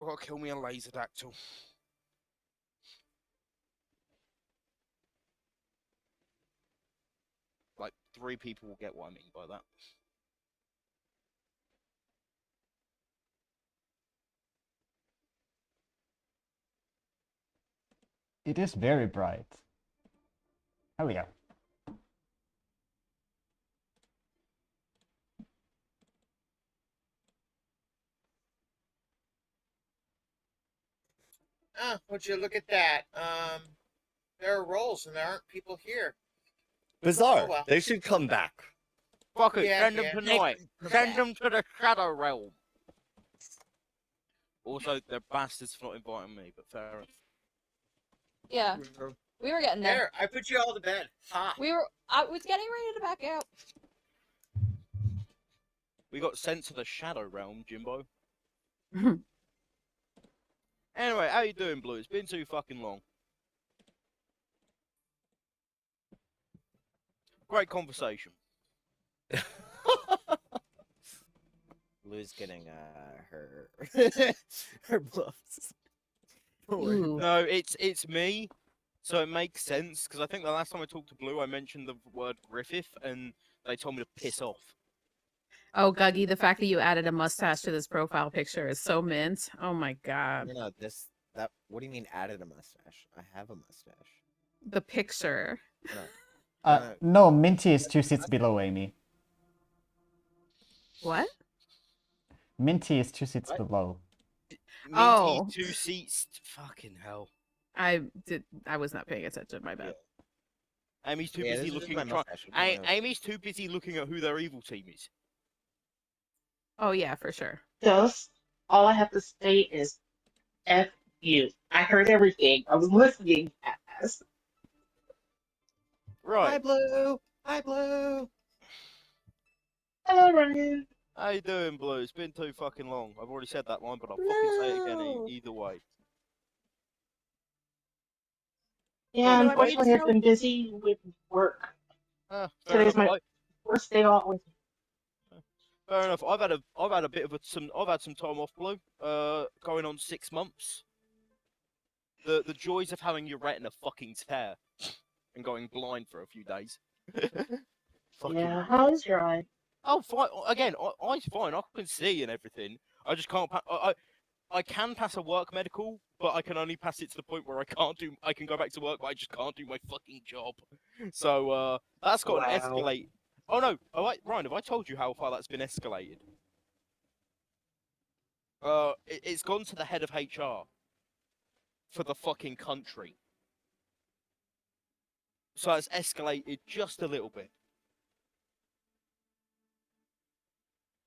gotta kill me a laser dactyl. Like, 3 people will get what I mean by that. It is very bright. Hell yeah. Would you look at that? There are roles and there aren't people here. Bizarre. Oh, well. They should come back. Fuck it, Yeah, send them yeah. tonight. Come Send back. them to the Shadow Realm. Also, they're bastards for not inviting me, but fair enough. Yeah, we were getting there. There, I put you all to bed. Ha! I was getting ready to back out. We got sent to the Shadow Realm, Jimbo. Anyway, how you doing, Blue? It's been too fucking long. Great conversation. Lou's getting her her bluffs. No, it's me, so it makes sense because I think the last time I talked to Blue, I mentioned the word Griffith, and they told me to piss off. Oh, Guggy, the fact that you added a mustache to this profile picture is so mint. Oh my god. No, that. What do you mean added a mustache? I have a mustache. The picture. No. No, Minty is 2 seats below Amy. What? Minty is 2 seats below. Minty, Oh. 2 seats. Fucking hell. I was not paying attention, my bad. Amy's too Yeah, busy this is looking my at mustache. Amy's too busy looking at who their evil team is. Oh yeah, for sure. Just all I have to say is F you. I heard everything. I was listening. Ass. Right. Hi, Blue. Hi, Blue. Hello, Ryan. How you doing, Blue? It's been too fucking long. I've already said that line, but I'll fucking say it again either way. Yeah, Blue, I unfortunately, need I've been busy with work. Fair Today's enough. my first day off with. Fair enough. I've had a bit of I've had some time off, Blue. Going on 6 months. The joys of having your retina fucking tear and going blind for a few days. Yeah, how's your eye? Oh, fine. Again, eye's fine. I can see and everything. I just can't. I can pass a work medical, but I can only pass it to the point where I can't do. I can go back to work, but I just can't do my fucking job. So that's got an escalate. Oh no! Ryan, have I told you how far that's been escalated? It's gone to the head of HR for the fucking country. So it's escalated just a little bit.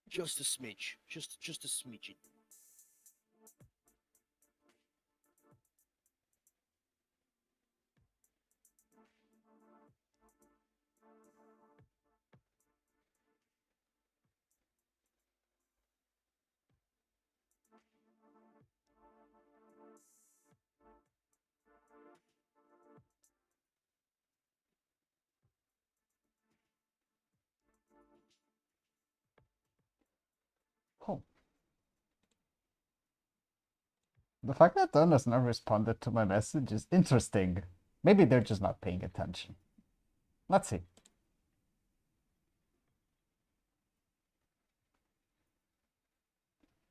Just a smidge. Just a smidgen. Oh. The fact that Don has not responded to my message is interesting. Maybe they're just not paying attention. Let's see.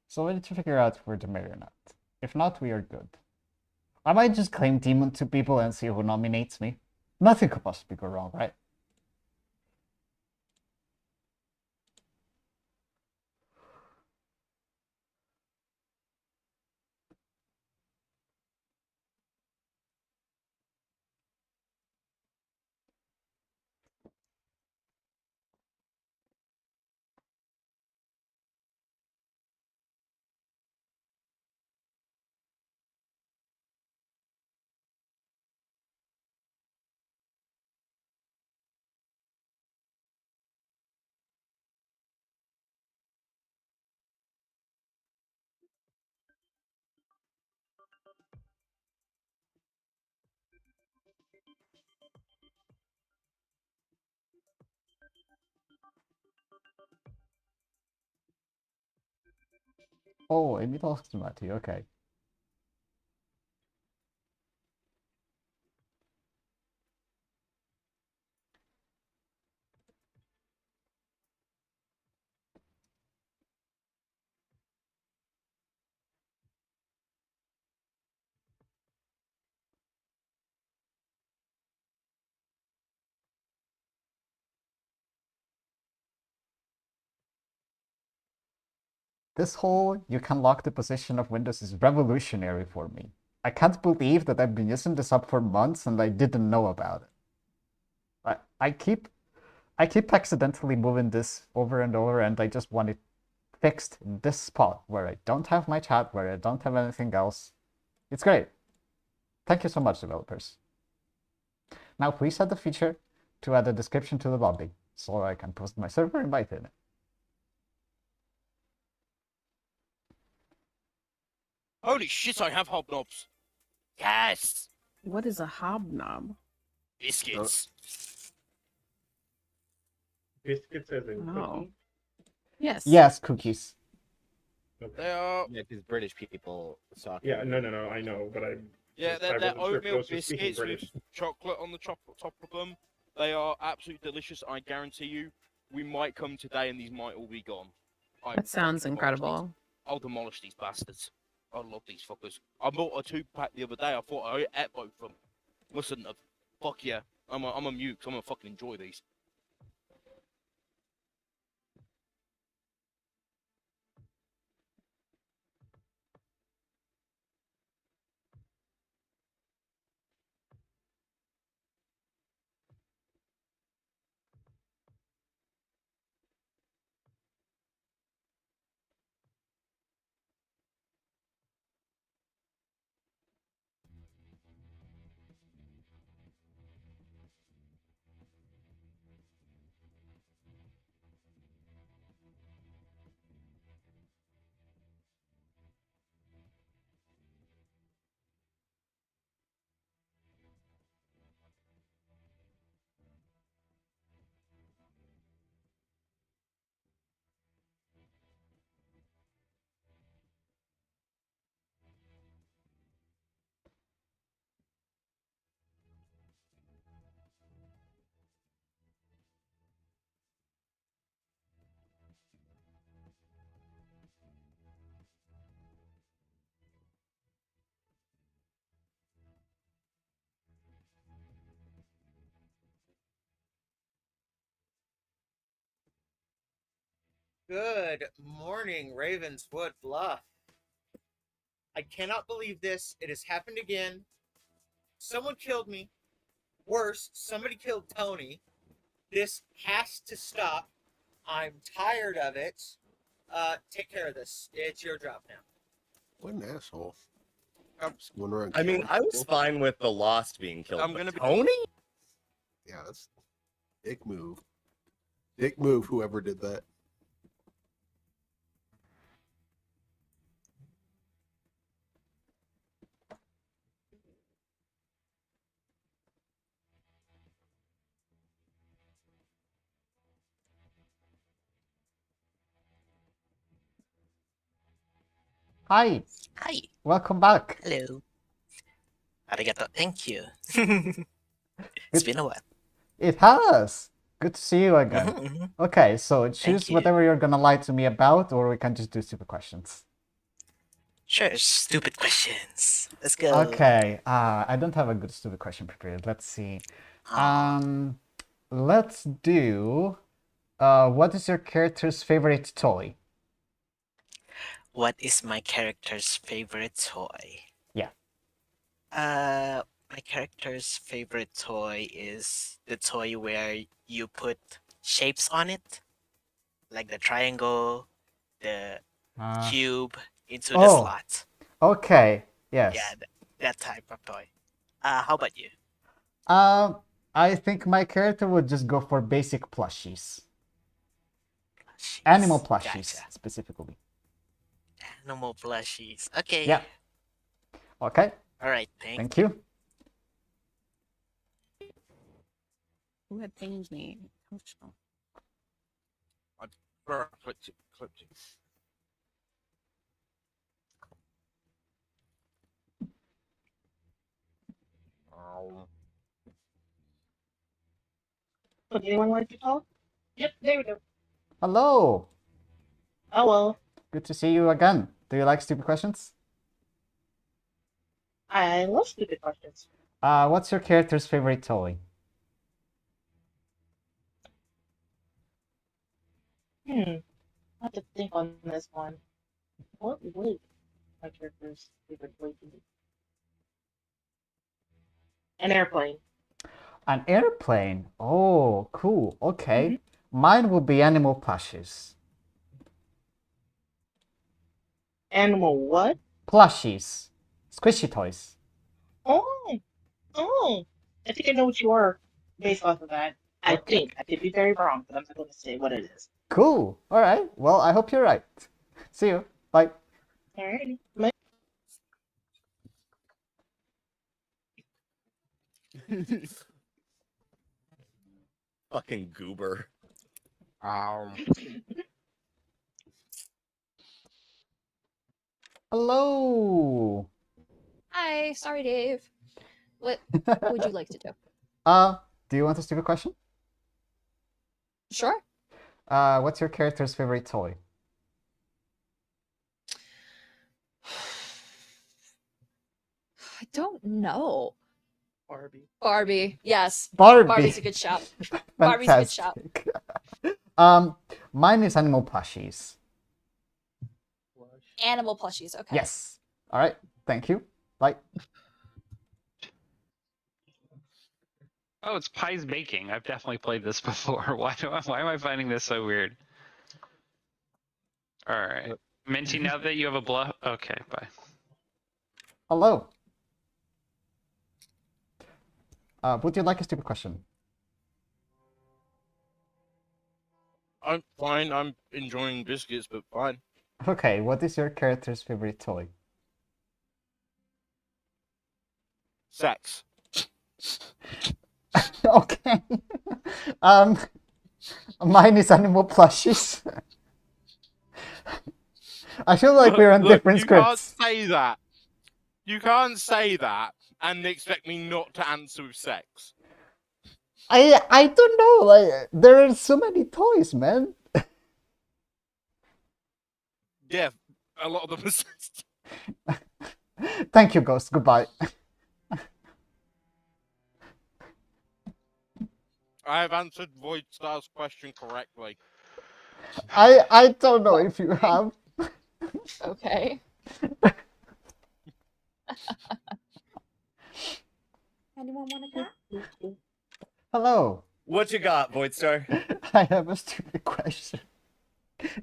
So we need to figure out if we're the mayor or not. If not, we are good. I might just claim Demon to people and see who nominates me. Nothing could possibly go wrong, right? Oh, Amy talks to Matty, okay. This whole you can lock the position of windows is revolutionary for me. I can't believe that I've been using this up for months and I didn't know about it. I keep accidentally moving this over and over, and I just want it fixed in this spot where I don't have my chat, where I don't have anything else. It's great. Thank you so much, developers. Now please add the feature to add a description to the lobby so I can post my server invite in it. Holy shit, I have hobnobs. Yes! What is a hobnob? Biscuits. Biscuits as in Oh. cookie? Yes. Yes, cookies. Okay. They are, Yeah, because British people suck. Yeah, no, I know, but I. yeah, I they're wasn't sure if oatmeal those were speaking biscuits with British. chocolate on the top of them. They are absolutely delicious. I guarantee you, we might come today and these might all be gone. That sounds incredible. I'll demolish these bastards. I love these fuckers. I bought a 2-pack the other day. I thought I ate both of them. Mustn't have. Fuck yeah. I'm a mute, so I'm gonna fucking enjoy these. Good morning, Ravenswood Bluff. I cannot believe this. It has happened again. Someone killed me. Worse, somebody killed Tony. This has to stop. I'm tired of it. Take care of this. It's your job now. What an asshole. Um, Just going around I mean, killing I was people. fine with the Lost being killed. I'm but gonna be- Tony? Yeah, that's dick move. Dick move, whoever did that. Hi, Hi, welcome back. hello. Arigato, thank you. Good- It's been a while. It has. Good to see you again. Okay, so choose you. whatever you're gonna lie to me about, or we can just do stupid questions. Sure, stupid questions. Let's go. Okay, I don't have a good stupid question prepared. Let's see. Let's do. What is your character's favorite toy? What is my character's favorite toy? Yeah. My character's favorite toy is the toy where you put shapes on it, like the triangle, the cube into the oh. slot. Okay. Yes. Yeah, that type of toy. How about you? I think my character would just go for basic plushies. Plushies. Animal plushies, Gotcha. specifically. Animal plushies. Okay. Yeah. Okay. All right. Thanks. Thank you. Who had pinged me? Oh, sure. Clipped it. Would anyone like to talk? Yep, there we go. Hello. Oh well. Good to see you again. Do you like stupid questions? I love stupid questions. What's your character's favorite toy? I have to think on this one. What would my character's favorite toy be? An airplane. An airplane. Oh, cool. Okay. Mine will be animal plushies. Animal what? Plushies. Squishy toys. Oh, oh. I think I know what you are based off of that. I think. I could be very wrong, but I'm not going to say what it is. Cool. All right. Well, I hope you're right. See you. Bye. Alrighty. Fucking goober. Hello. Hi, sorry, Dave. What would you like to do? Do you want a stupid question? Sure. What's your character's favorite toy? I don't know. Barbie. Barbie. Yes. Barbie. Barbie's a good shout. Barbie's a good shout. Fantastic. Mine is animal plushies. Animal plushies. Okay. Yes. All right. Thank you. Bye. Oh, it's Pies Baking. I've definitely played this before. Why am I finding this so weird? All right. Minty, now that you have a bluff. Okay, bye. Hello. Would you like a stupid question? I'm fine. I'm enjoying biscuits, but fine. Okay, what is your character's favorite toy? Sex. Okay. Mine is animal plushies. I feel like we're on different you scripts. can't say that. You can't say that and expect me not to answer with sex. I don't know. Like there are so many toys, man. Yeah, a lot of them are sex. Thank you, Ghost. Goodbye. I have answered Void Star's question correctly. I don't know if you have. Okay. Anyone want a cat? Hello. What you got, Voidstar? I have a stupid question.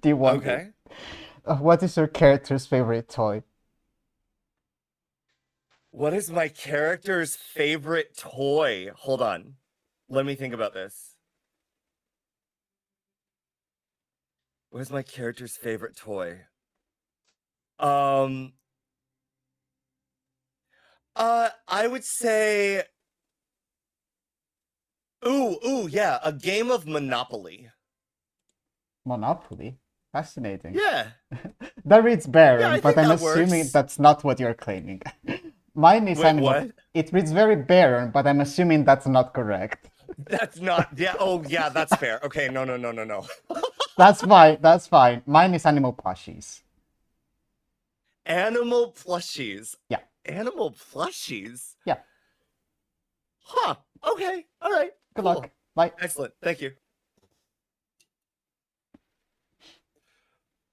Do you want Okay. it? What is your character's favorite toy? What is my character's favorite toy? Hold on. Let me think about this. What is my character's favorite toy? I would say yeah, a game of Monopoly. Monopoly? Fascinating. Yeah. That reads Baron, Yeah, I but think I'm that assuming works. that's not what you're claiming. Mine is Wait, animal. what? It reads very Baron, but I'm assuming that's not correct. That's not yeah, oh yeah, that's fair. Okay, no. That's fine. That's fine. Mine is animal plushies. Animal plushies. Yeah. Animal plushies? Yeah. Huh. Okay. All right. Good cool. luck. Bye. Excellent. Thank you.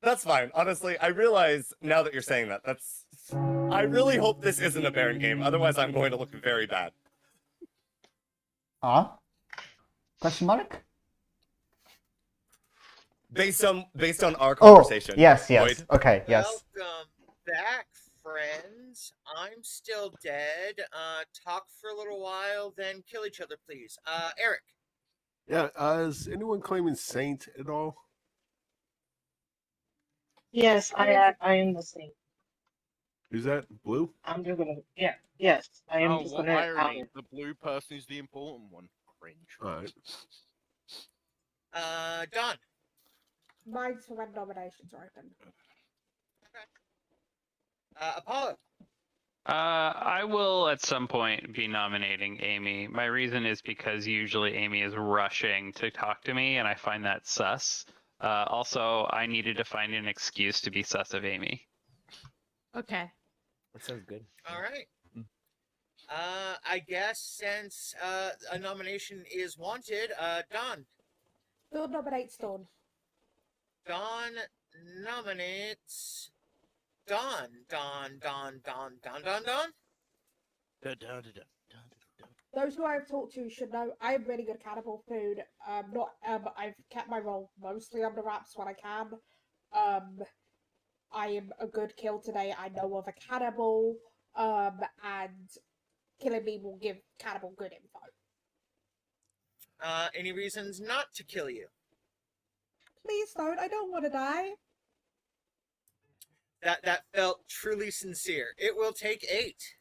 That's fine. Honestly, I realize now that you're saying that, I really hope this isn't a Baron game. Otherwise, I'm going to look very bad. Question mark? Based on our conversation. Oh, yes. Void. Okay, yes. Welcome back, friends. I'm still dead. Talk for a little while, then kill each other, please. Eric. Yeah, is anyone claiming Saint at all? Yes, I am the same. Who's that? Blue? I'm just gonna. Yeah. Yes, I am Oh, just what gonna. irony. The blue person is the important one. Cringe. Alright. Don. Mine's for when nominations are open. Apollo. I will at some point be nominating Amy. My reason is because usually Amy is rushing to talk to me, and I find that sus. Also, I needed to find an excuse to be sus of Amy. Okay. That sounds good. All right. I guess since a nomination is wanted, Don. Who nominates Dawn? Don nominates Dawn. Those who I've talked to should know I'm really good at cannibal food. Not I've kept my role mostly under wraps when I can. I am a good kill today. I know of a cannibal. And killing me will give cannibal good info. Any reasons not to kill you? Please don't. I don't want to die. That felt truly sincere. It will take 8.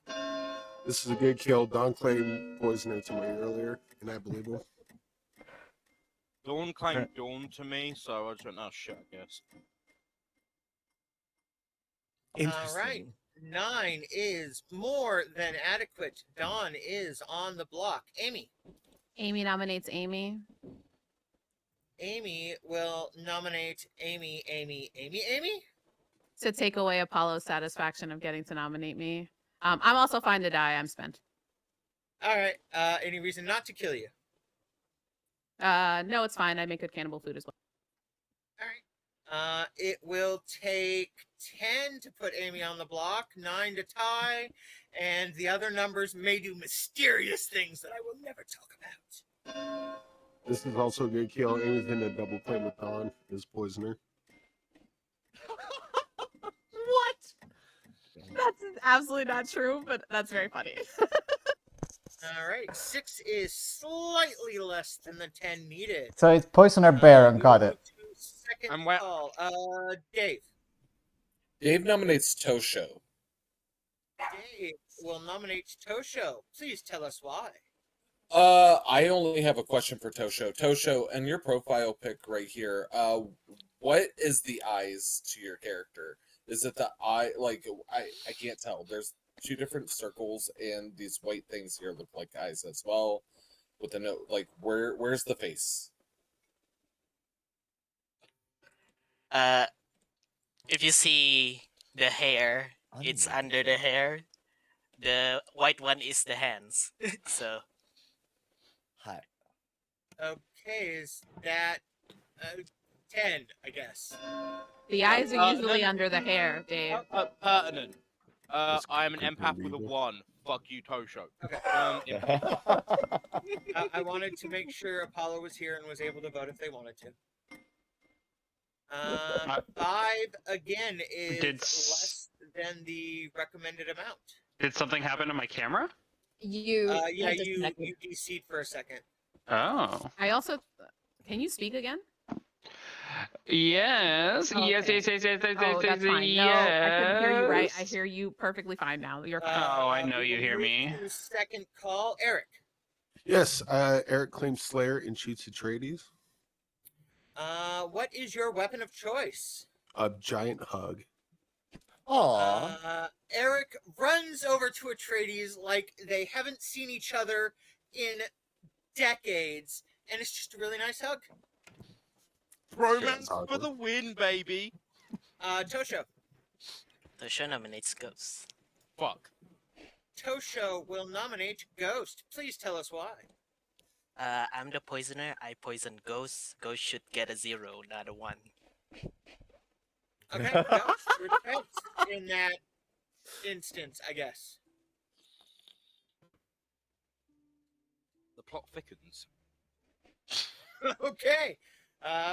This is a good kill. Don claimed poisoner to me earlier, and I believe him. Dawn claimed Dawn to me, so I just went, oh shit, I guess. All right. 9 is more than adequate. Dawn is on the block. Amy. Amy nominates Amy. Amy will nominate Amy. To take away Apollo's satisfaction of getting to nominate me. I'm also fine to die. I'm spent. All right. Any reason not to kill you? No, it's fine. I make good cannibal food as well. All right. It will take 10 to put Amy on the block, 9 to tie, and the other numbers may do mysterious things that I will never talk about. This is also a good kill. Amy's in a double claim with Don as poisoner. What? That's absolutely not true, but that's very funny. All right. 6 is slightly less than the 10 needed. So it's poisoner Baron, got it. Second call. Dave. Dave nominates Tosho. Dave will nominate Tosho. Please tell us why. I only have a question for Tosho. Tosho, and your profile pic right here, what is the eyes to your character? Is it the eye, like, I can't tell. There's 2 different circles, and these white things here look like eyes as well. With the note, like, where's the face? If you see the hair, it's under the hair. The white one is the hands. So. Hi. Okay, is that 10, I guess? The eyes are usually under the hair, Dave. Pertinent. I am an empath with a 1. Fuck you, Tosho. Okay. I wanted to make sure Apollo was here and was able to vote if they wanted to. 5 again is less than the recommended amount. Did something happen to my camera? You DC'd for a second. Oh. I also can you speak again? Yes. Okay. Yes. Oh, that's fine. No, I couldn't hear you right. I hear you perfectly fine now. You're fine. Oh, I know you hear me. Second call, Eric. Yes, Eric claims Slayer and shoots Atreides. What is your weapon of choice? A giant hug. Eric runs over to Atreides like they haven't seen each other in decades, and it's just a really nice hug. Romance for the win, baby. Tosho. Tosho nominates Ghost. Fuck. Tosho will nominate Ghost. Please tell us why. I'm the poisoner. I poison Ghost. Ghost should get a 0, not a 1. Okay, Ghost, your defense in that instance, I guess. The plot thickens. Okay,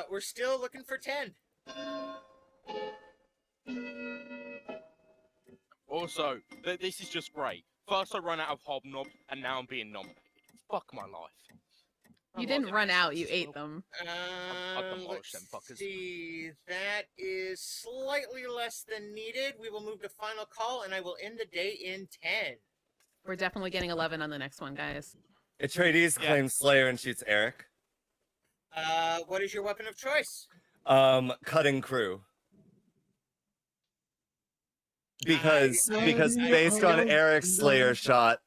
we're still looking for 10. Also, this is just great. First I run out of Hobnob, and now I'm being nominated. Fuck my life. You didn't run out, you ate them. Let's see. That is slightly less than needed. We will move to final call, and I will end the day in 10. We're definitely getting 11 on the next one, guys. Atreides claims Slayer and shoots Eric. What is your weapon of choice? Cutting crew. Because based on Eric's Slayer shot,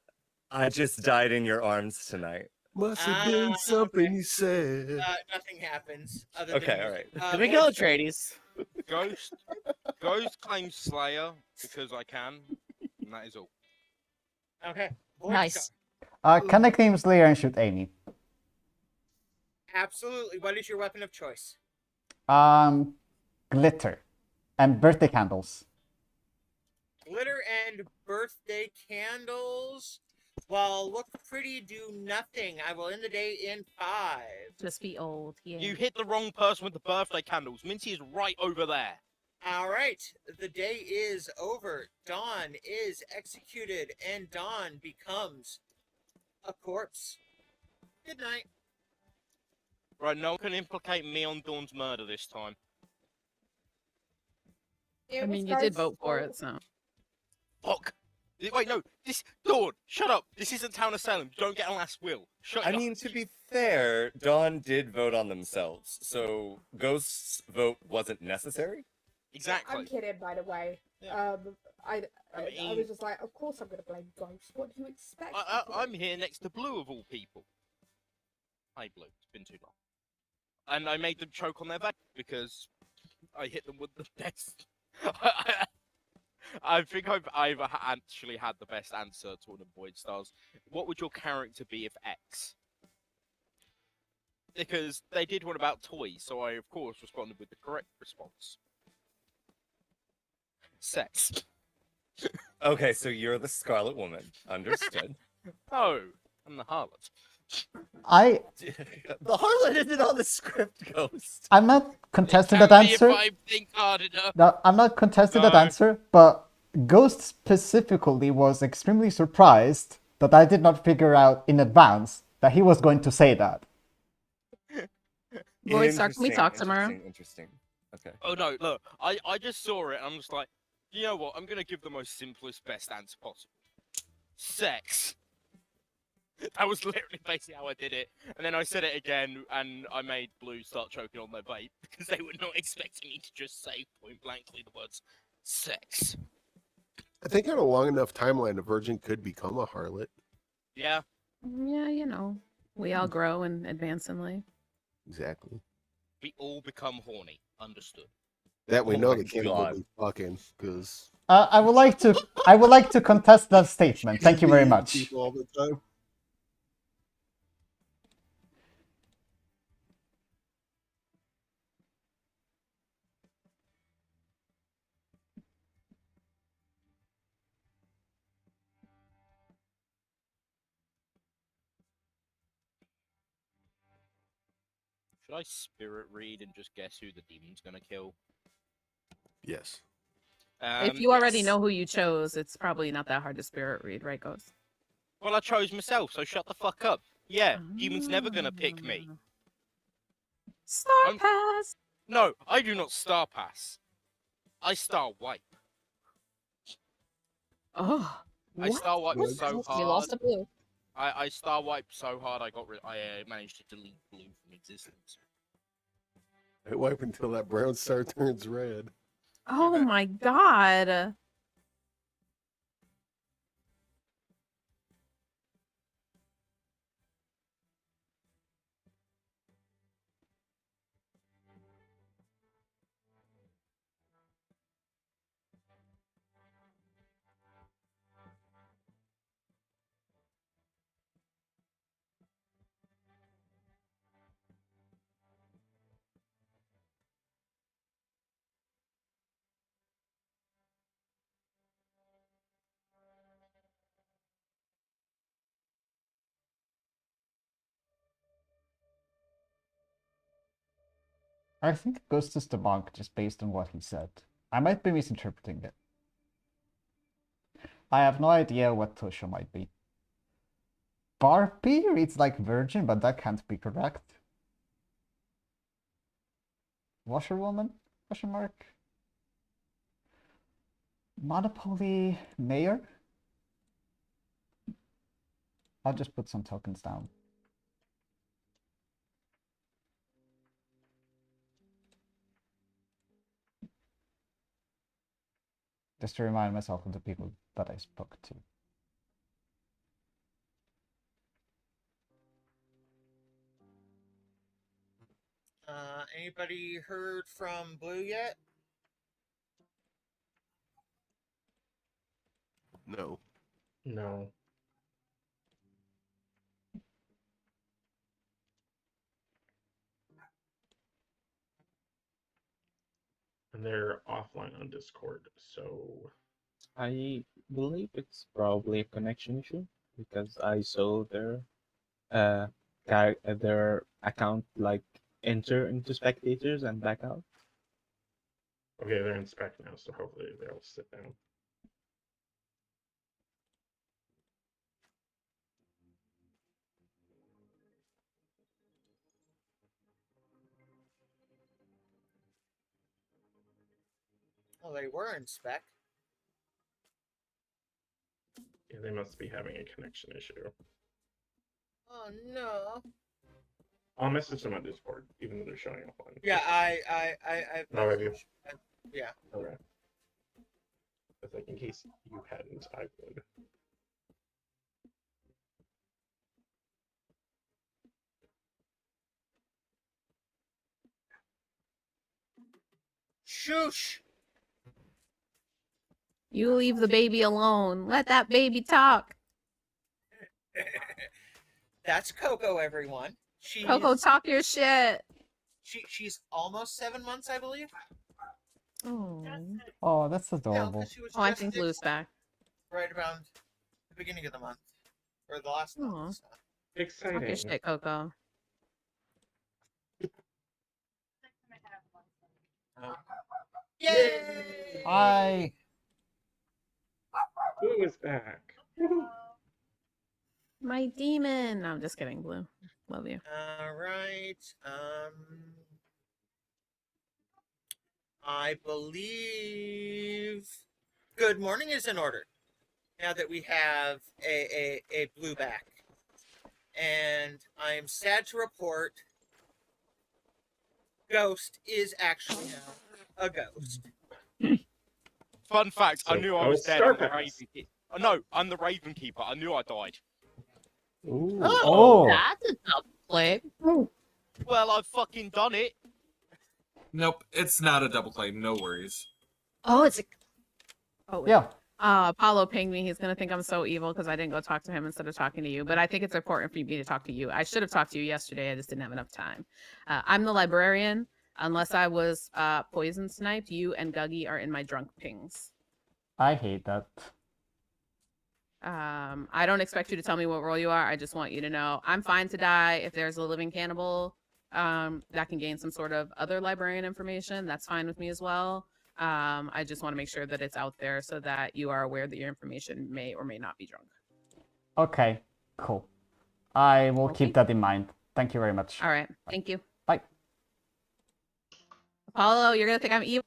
I just died in your arms tonight. Must have been something you said. Nothing happens. Other Okay, than all right. Can we go Atreides? Ghost claims Slayer because I can, and that is all. Okay. Nice. Can I claim Slayer and shoot Amy? Absolutely. What is your weapon of choice? Glitter and birthday candles. glitter and birthday candles. While look pretty, do nothing. I will end the day in 5. Just be old. Yeah. You hit the wrong person with the birthday candles. Minty is right over there. All right, the day is over. Dawn is executed, and Dawn becomes a corpse. Good night. Right, no one can implicate me on Dawn's murder this time. I mean, you did vote for it, so. Fuck. Wait, no. Dawn, shut up. This isn't Town of Salem. You don't get a last will. Shut I up. mean, to be fair, Dawn did vote on themselves, so Ghost's vote wasn't necessary. Exactly. I'm kidding, by the way. Yeah. I mean- was just like, of course I'm gonna blame Ghost. What do you expect? I'm here next to Blue of all people. Hi, Blue. It's been too long. And I made them choke on their back because I hit them with the best. I think I've actually had the best answer to one of Void Stars. What would your character be if X? Because they did one about toys, so I of course responded with the correct response. Sex. Okay, so you're the Scarlet Woman. Understood. Oh, I'm the harlot. The harlot isn't on the script, Ghost. I'm not contesting that Tell me answer. if I think hard enough. No, I'm not contesting that No. answer, but Ghost specifically was extremely surprised that I did not figure out in advance that he was going to say that. Void Star, can we Interesting, talk tomorrow? Interesting. Okay. Oh no, look, I just saw it and I'm just like, you know what, I'm gonna give the most simplest, best answer possible. Sex. That was literally basically how I did it. And then I said it again and I made Blue start choking on their vape because they were not expecting me to just say point blankly the words sex. I think on a long enough timeline, a virgin could become a harlot. Yeah. Yeah, you know, we all grow and advance in life. Exactly. We all become horny. Understood. That we Oh know my they can't God. be fucking because I would like to contest that statement. Thank you very much. people all the time. Should I spirit read and just guess who the demon's gonna kill? Yes. If you already Yes. know who you chose, it's probably not that hard to spirit read, right, Ghost? Well, I chose myself, so shut the fuck up. Yeah, demon's never gonna pick me. Star Pass! No, I do not star pass. I star wipe. Oh, I star wipe What? so hard. You lost a Blue. I star wiped so hard I managed to delete Blue from existence. I wipe until that brown star turns red. Oh my god. I think Ghost is the monk just based on what he said. I might be misinterpreting it. I have no idea what Tosho might be. Barpy reads like virgin, but that can't be correct. Washerwoman? Question mark. Monopoly mayor? I'll just put some tokens down. Just to remind myself of the people that I spoke to. Anybody heard from Blue yet? No. No. And they're offline on Discord, so I believe it's probably a connection issue because I saw their account like enter into spectators and back out. Okay, they're in spec now, so hopefully they'll sit down. Well, they were in spec. Yeah, they must be having a connection issue. Oh no. I'll message them on Discord, even though they're showing up on. Yeah, I Oh, have you? yeah. Okay. But like, in case you hadn't, I would. Shoosh. You leave the baby alone. Let that baby talk. That's Coco, everyone. Coco, talk your shit. She's almost 7 months, I believe. Oh. Oh, that's No, adorable. 'cause she was Oh, I just think Blue's back. right around the beginning of the month or the last month. So. Talk your Exciting. shit, Coco. Yay! Hi. Blue is back. My demon. No, I'm just kidding, Blue. Love you. All right. I believe good morning is in order. Now that we have a blue back. And I am sad to report Ghost is actually now a ghost. Fun fact, I So, knew I was Ghost dead. Star I'm the Pass. Raven Keeper. Oh, no, I'm the Raven Keeper. I knew I died. Ooh. Oh. That's a tough play. Well, I've fucking done it. Nope, it's not a double claim. No worries. Oh, it's a. Oh, wait. Yeah. Apollo pinged me. He's gonna think I'm so evil because I didn't go talk to him instead of talking to you. But I think it's important for me to talk to you. I should have talked to you yesterday. I just didn't have enough time. I'm the librarian. Unless I was poison sniped, you and Guggy are in my drunk pings. I hate that. I don't expect you to tell me what role you are. I just want you to know I'm fine to die if there's a living cannibal that can gain some sort of other librarian information. That's fine with me as well. I just want to make sure that it's out there so that you are aware that your information may or may not be drunk. Okay, cool. I will Okay. keep that in mind. Thank you very much. All right. Thank you. Bye. Apollo, you're going to think I'm evil.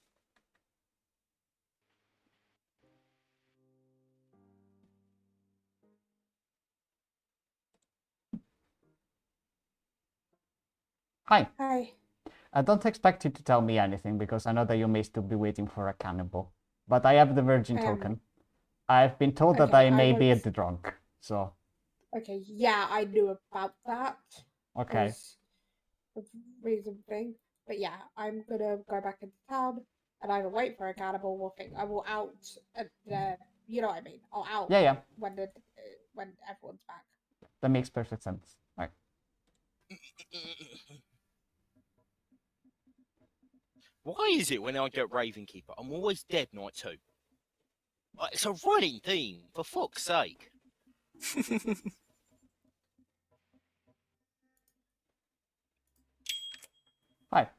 Hi. Hi. I don't expect you to tell me anything because I know that you may still be waiting for a cannibal. But I have the virgin token. I've been told that okay, I may be was- at the drunk, so Okay, yeah, I knew about that. okay. Was a reason thing. But yeah, I'm gonna go back into town and either wait for a cannibal or think I will out and you know what I mean. I'll out Yeah, yeah. when everyone's back. That makes perfect sense. Right. Why is it when I get Raven Keeper, I'm always dead night 2? It's a running theme, for fuck's sake. Hi.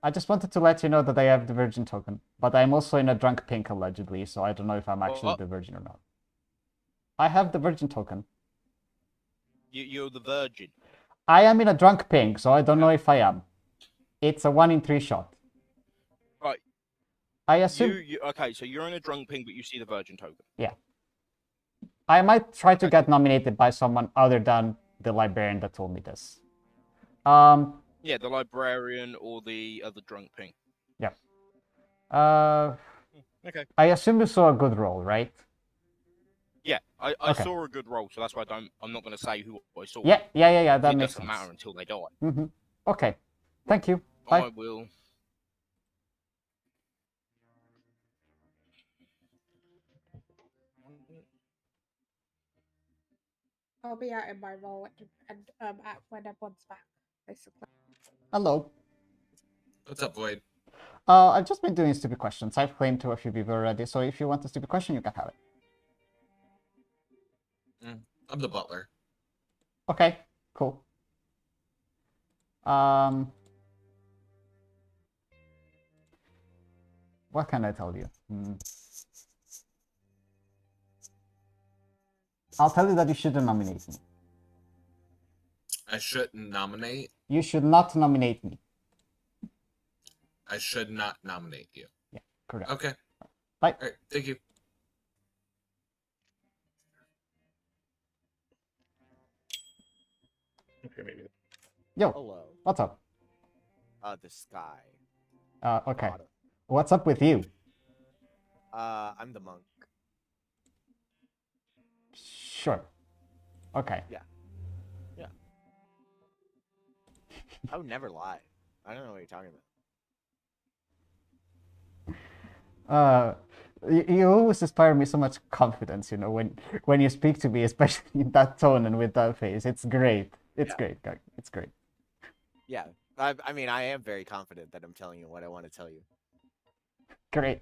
I just wanted to let you know that I have the virgin token, but I'm also in a drunk pink allegedly, so I don't know if I'm actually the virgin or not. I have the virgin token. You're the virgin. I am in a drunk pink, so I don't know if I am. It's a 1 in 3 shot. Right. I assume. Okay, so you're in a drunk ping, but you see the virgin token. Yeah. I might try to get nominated by someone other than the librarian that told me this. Yeah, the librarian or the other drunk ping. Yeah. Okay. I assume you saw a good roll, right? Yeah, I Okay. saw a good roll, so that's why I'm not going to say who I saw. Yeah. That it makes doesn't sense. matter until they die. Mm-hmm. Okay. Thank you. Bye. I will. I'll be out in my role and when everyone's back, basically. Hello. What's up, Void? I've just been doing stupid questions. I've claimed to a few people already, so if you want a stupid question, you can have it. I'm the butler. Okay, cool. What can I tell you? I'll tell you that you shouldn't nominate me. I shouldn't nominate. You should not nominate me. I should not nominate you. Yeah, correct. Okay. Bye. All right. Thank you. Okay, maybe. Yo. Hello. What's up? The sky. Okay. What's up with you? I'm the monk. Sure. Okay. Yeah. Yeah. I would never lie. I don't know what you're talking about. You always inspire me so much confidence, you know, when you speak to me, especially in that tone and with that face. It's great. It's great, Gag. It's great. Yeah. I mean, I am very confident that I'm telling you what I want to tell you. Great.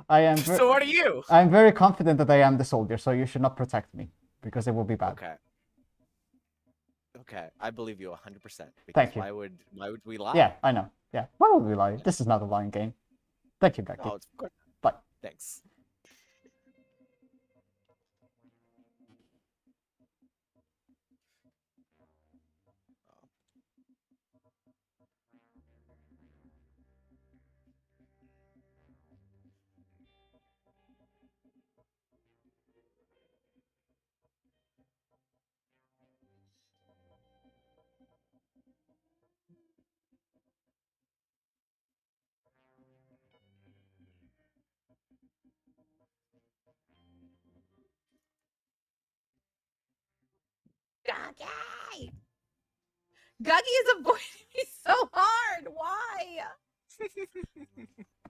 I am. So what are you? I'm very confident that I am the soldier, so you should not protect me because it will be bad. Okay. Okay, I believe you 100%. Thank you. Why would we lie? Yeah, I know. Yeah, why would we lie? This is not a lying game. Thank you, Gag. No, it's good. Bye. Thanks. Guggy! Guggy is avoiding me so hard. Why?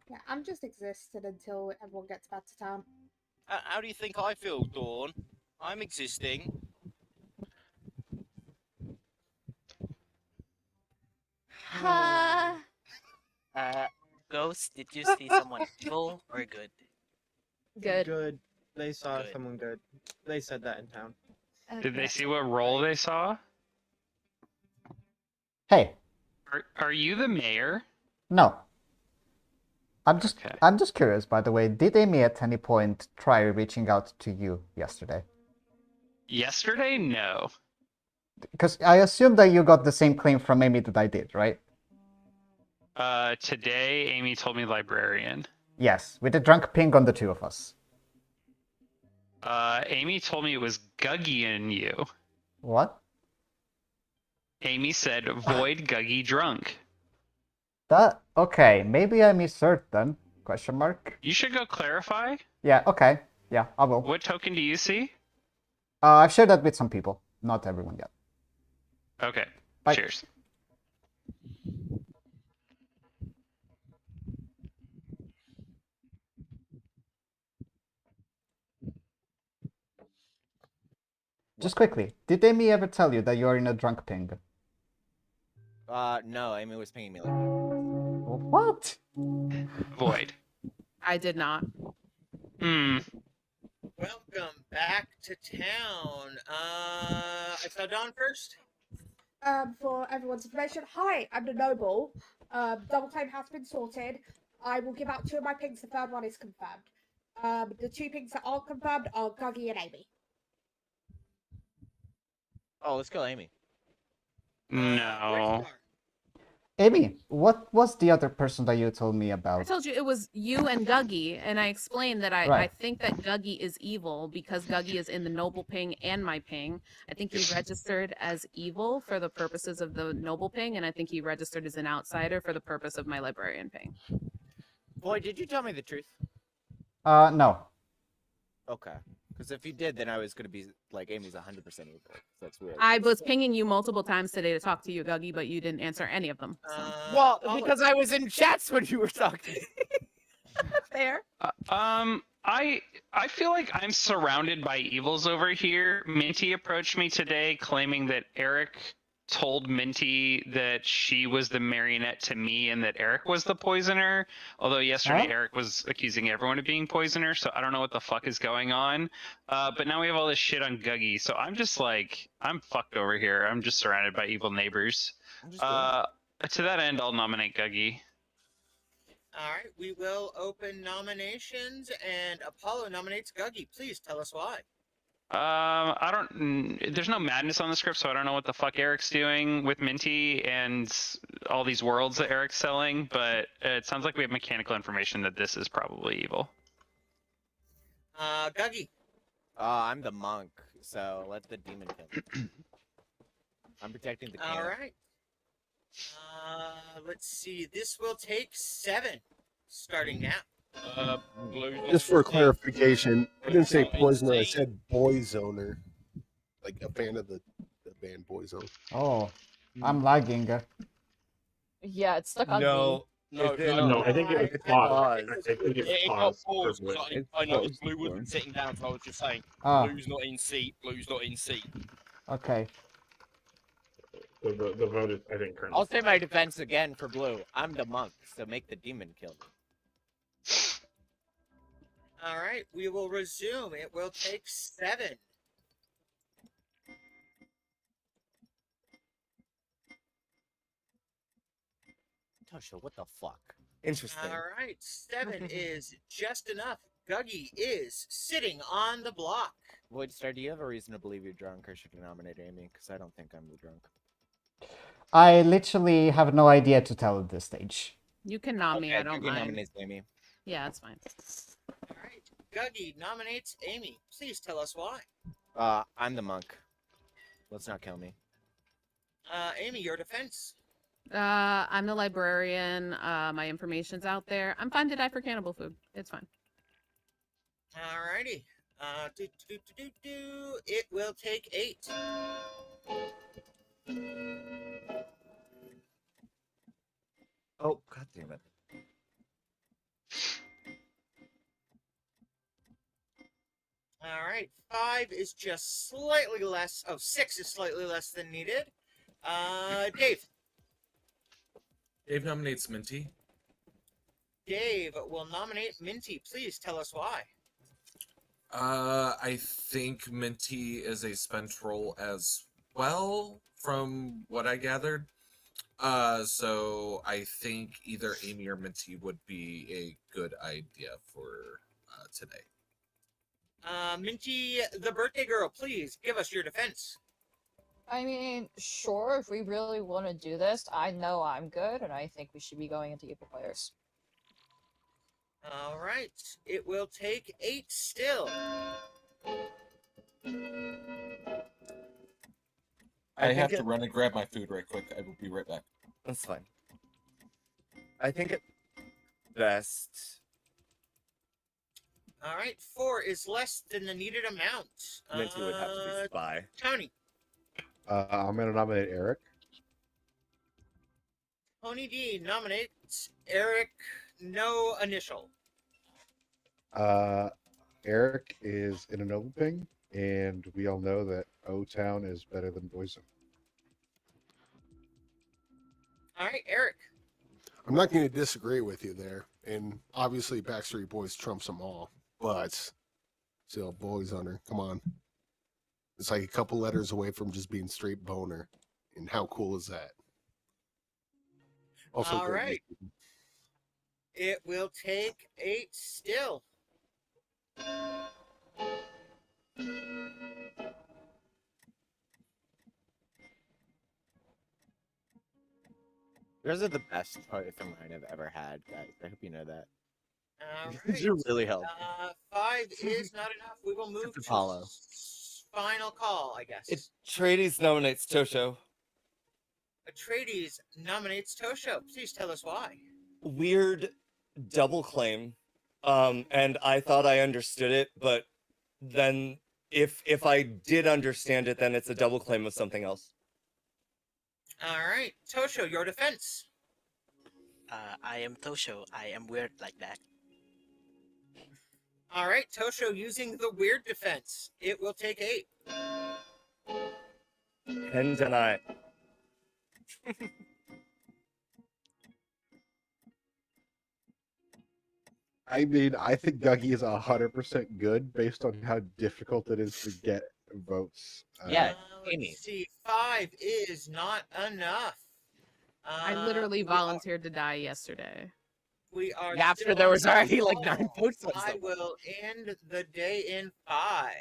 Yeah, I'm just existing until everyone gets back to town. How do you think I feel, Dawn? I'm existing. Ghost, did you see someone evil or good? Good. Good. They saw someone good. They said that in town. Did they see what role they saw? Hey. Are you the mayor? No. I'm just curious, by the way. Did Amy at any point try reaching out to you yesterday? Yesterday? No. Because I assume that you got the same claim from Amy that I did, right? Today, Amy told me librarian. Yes, with a drunk ping on the two of us. Amy told me it was Guggy and you. What? Amy said, void Guggy drunk. That okay? Maybe I misheard then? Question mark. You should go clarify. Yeah. Okay. Yeah, I will. What token do you see? I've shared that with some people, not everyone yet. Okay. Bye. Cheers. Just quickly, did Amy ever tell you that you're in a drunk ping? No, Amy was pinging me like that. What? Void. I did not. Welcome back to town. I saw Dawn first. For everyone's information, hi, I'm the noble. Double claim has been sorted. I will give out 2 of my pings. The third one is confirmed. The 2 pings that aren't confirmed are Guggy and Amy. Oh, let's kill Amy. No. Amy, what was the other person that you told me I about? told you it was you and Guggy, and I explained that I Right. think that Guggy is evil because Guggy is in the noble ping and my ping. I think he registered as evil for the purposes of the noble ping, and I think he registered as an outsider for the purpose of my librarian ping. Boy, did you tell me the truth? No. Okay. Because if you did, then I was going to be like, Amy's 100% evil. That's weird. I was pinging you multiple times today to talk to you, Guggy, but you didn't answer any of them. So. Well, because I was in chats when you were talking. Fair. I feel like I'm surrounded by evils over here. Minty approached me today claiming that Eric told Minty that she was the marionette to me and that Eric was the poisoner. Although yesterday Huh? Eric was accusing everyone of being poisoner, so I don't know what the fuck is going on. But now we have all this shit on Guggy, so I'm just like, I'm fucked over here. I'm just surrounded by evil neighbors. To that end, I'll nominate Guggy. All right, we will open nominations, and Apollo nominates Guggy. Please tell us why. I don't. There's no madness on the script, so I don't know what the fuck Eric's doing with Minty and all these worlds that Eric's selling. But it sounds like we have mechanical information that this is probably evil. Guggy. I'm the monk, so let the demon kill me. I'm protecting the king. All right. Let's see. This will take 7, starting now. Just for clarification, I didn't say poisoner. I said boyzoner, like a fan of the band Boyzone. Oh, I'm lagging. Yeah, it's stuck on No. me. No, I think it paused. I think it It got paused. paused. for because Blue. I noticed Blue wasn't sitting down, so I was just saying, Ah. Blue's not in seat. Blue's not in seat. Okay. The vote is, I think, currently. I'll say my defense again for Blue. I'm the monk, so make the demon kill me. All right, we will resume. It will take 7. Tosha, what the fuck? Interesting. All right, 7 is just enough. Guggy is sitting on the block. Voidstar, do you have a reason to believe you're drunk, or should you nominate Amy? Because I don't think I'm the drunk. I literally have no idea to tell at this stage. You can nominate me. I don't Guggy mind. nominates Amy. Yeah, that's fine. All right, Guggy nominates Amy. Please tell us why. I'm the monk. Let's not kill me. Amy, your defense. I'm the librarian. My information's out there. I'm fine to die for cannibal food. It's fine. All righty. It will take 8. Oh, god damn it. All right, 5 is just slightly less. Oh, 6 is slightly less than needed. Dave. Dave nominates Minty. Dave will nominate Minty. Please tell us why. I think Minty is a spent role as well, from what I gathered. So I think either Amy or Minty would be a good idea for today. Minty, the birthday girl, please give us your defense. I mean, sure, if we really want to do this, I know I'm good, and I think we should be going into evil players. All right, it will take 8 still. I have to run and grab my food right quick. I will be right back. That's fine. I think at best, All right, 4 is less than the needed amount. Minty would have to be spy. Tony. I'm gonna nominate Eric. Tony D nominates Eric. No initial. Eric is in an open ping, and we all know that O-Town is better than Boyzone. All right, Eric. I'm not going to disagree with you there, and obviously Backstreet Boys trumps them all, but still, Boyzone, come on. It's like a couple letters away from just being straight boner, and how cool is that? Also, All great right. music. It will take 8 still. Yours are the best toy from mine I've ever had, guys. I hope you know that. All You right. really help. 5 is not enough. We will move to Apollo. final call, I guess. Atreides nominates Tosho. Atreides nominates Tosho. Please tell us why. Weird double claim. And I thought I understood it, but then if I did understand it, then it's a double claim of something else. All right, Tosho, your defense. I am Tosho. I am weird like that. All right, Tosho using the weird defense. It will take 8. Can deny. I mean, I think Guggy is 100% good based on how difficult it is to get votes. Let's see. 5 is not enough. I literally volunteered to die yesterday. We are After still there was on already the like 9 ball. votes on I someone. will end the day in 5.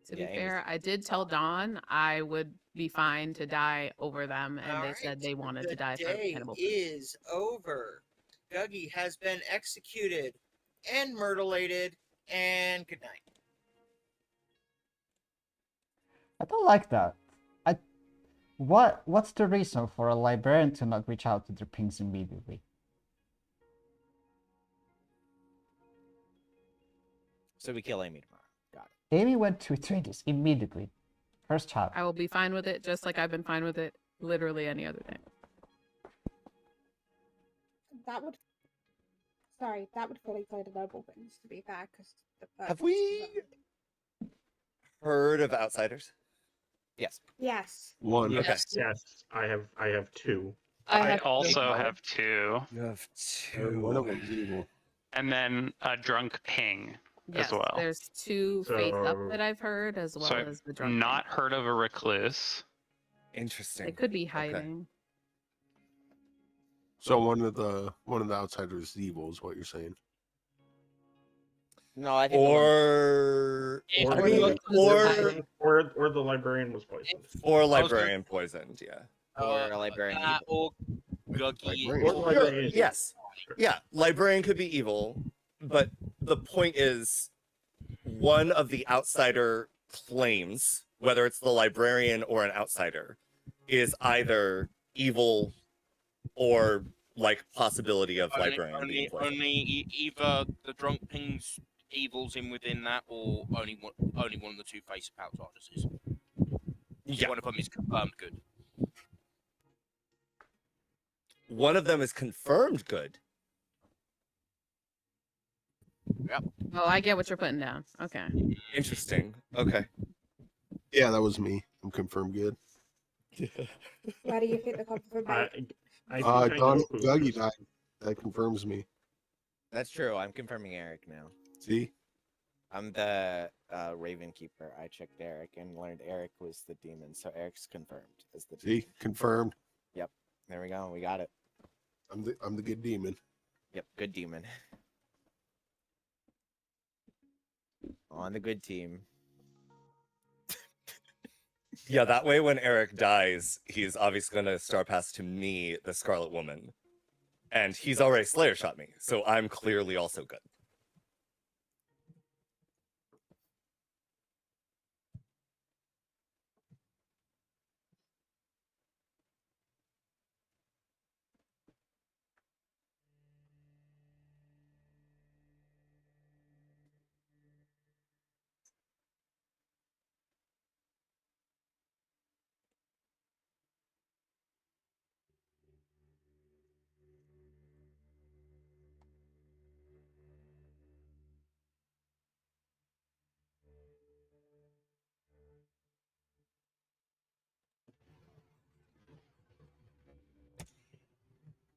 To be fair, I did tell Dawn I would be fine to die over them, and they said they wanted to die for Day Hannibal. is over. Guggy has been executed and murderlated, and good night. I don't like that. What's the reason for a librarian to not reach out to their pings immediately? So we kill Amy tomorrow. Got it. Amy went to Trages immediately. First shot. I will be fine with it, just like I've been fine with it literally any other day. That would. Sorry, that would fully clear the noble things, to be fair, because the Have we heard of outsiders? Yes. Yes. One. Yes. Yes. I have 2. I also have 2. You have 2. One of them's evil. And then a drunk ping Yes, as well. there's 2 face up So- that I've heard, as well So as the I've drunk. not heard of a recluse. Interesting. They could be hiding. So one of the outsiders is evil, is what you're saying. No, I think Or or the librarian was poisoned. or librarian poisoned, yeah. or a librarian. Or Guggy. Sure, yes. Yeah, librarian could be evil, but the point is one of the outsider claims, whether it's the librarian or an outsider, is either evil or like possibility of librarian being poisoned. Only either the drunk ping's evil's in within that, or only one of the 2 face of outsiders is. Yeah. One of them is confirmed good. One of them is confirmed good. Yep. Oh, I get what you're putting down. Okay. Interesting. Okay. Yeah, that was me. I'm confirmed good. Where do you think the confirmation? Guggy died. That confirms me. That's true. I'm confirming Eric now. See? I'm the Raven Keeper. I checked Eric and learned Eric was the demon, so Eric's confirmed as the demon. See? Confirmed. Yep. There we go. We got it. I'm the good demon. Yep. Good demon. On the good team. Yeah, that way when Eric dies, he's obviously going to star pass to me, the Scarlet Woman. And he's already Slayer shot me, so I'm clearly also good.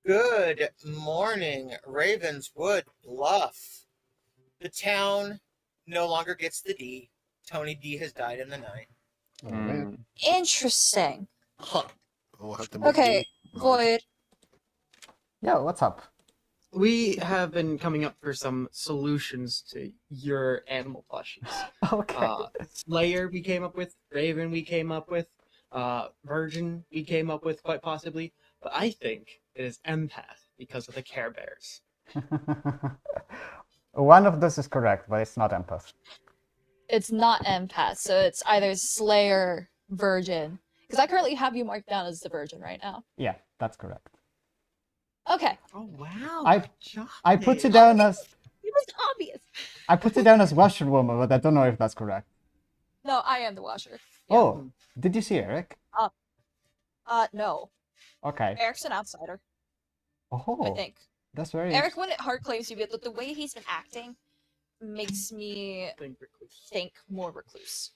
Good morning, Ravenswood Bluff. The town no longer gets the D. Tony D has died in the night. Oh, man. Interesting. We'll have to make Okay, Void. Yeah, what's up? We have been coming up for some solutions to your animal plushies. Okay. Slayer we came up with, Raven we came up with, Virgin we came up with quite possibly, but I think it is Empath because of the Care Bears. One of those is correct, but it's not empath. It's not empath, so it's either Slayer, Virgin. Because I currently have you marked down as the Virgin right now. Yeah, that's correct. Okay. Oh wow! I put you down as It was obvious. I put you down as washerwoman, but I don't know if that's correct. No, I am the washer. Oh, did you see Eric? No. Okay. Eric's an outsider, Oh, I think. that's very. Eric wouldn't hard claims to be, but the way he's been acting makes me think more recluse.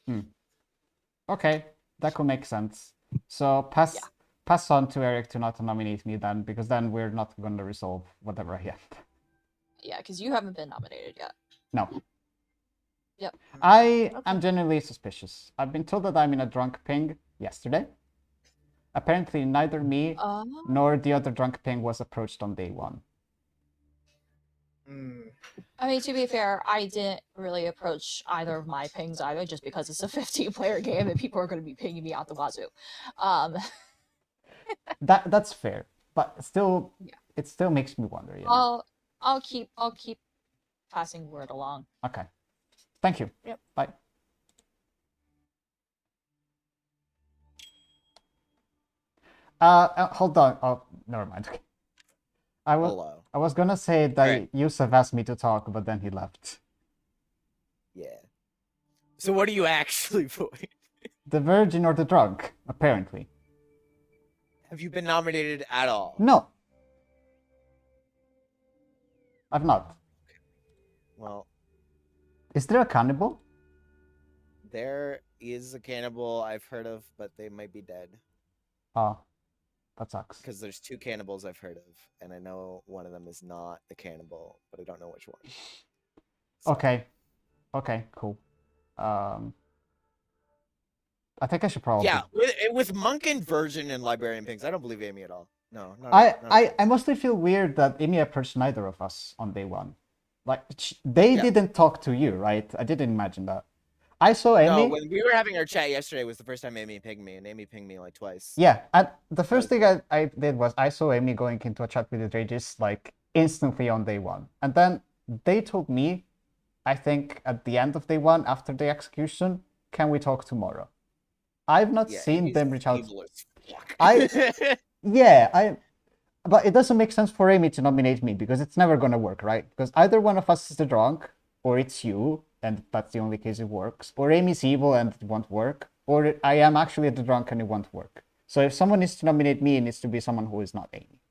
Okay. That could make sense. So pass on to Eric to not nominate me then, because then we're not gonna resolve whatever I get. Yeah, because you haven't been nominated yet. No. Yep. I am genuinely suspicious. I've been told that I'm in a drunk ping yesterday. Apparently, neither me nor the other drunk ping was approached on day one. I mean, to be fair, I didn't really approach either of my pings either, just because it's a 15-player game and people are going to be pinging me out the wazoo. That's fair, but still, it still makes me wonder. You know? I'll keep passing word along. Okay. Thank you. Yep. Bye. Hold on. Oh, never mind. Okay. I was gonna say that Yusuf asked me to talk, but then he left. Yeah. So what are you actually voting? The virgin or the drunk, apparently. Have you been nominated at all? No. I've not. Well, is there a cannibal? There is a cannibal I've heard of, but they might be dead. Oh, that sucks. Because there's 2 cannibals I've heard of, and I know one of them is not the cannibal, but I don't know which one. So. Okay. Okay, cool. I think I should probably... Yeah, with Monk and Virgin and Librarian Pings, I don't believe Amy at all. No, I mostly feel weird that Amy approached neither of us on day one. Like, they didn't talk to you, right? I didn't imagine that. I saw Amy... No, when we were having our chat yesterday was the first time Amy pinged me, and Amy pinged me like twice. Yeah, and the first thing I did was I saw Amy going into a chat with the Drages, like, instantly on day one. And then they told me, I think at the end of day one, after the execution, can we talk tomorrow? I've not seen them reach out. But it doesn't make sense for Amy to nominate me because it's never gonna work, right? Because either one of us is the drunk, or it's you, and that's the only case it works, or Amy's evil and it won't work, or I am actually the drunk and it won't work. So if someone needs to nominate me, it needs to be someone who is not Amy.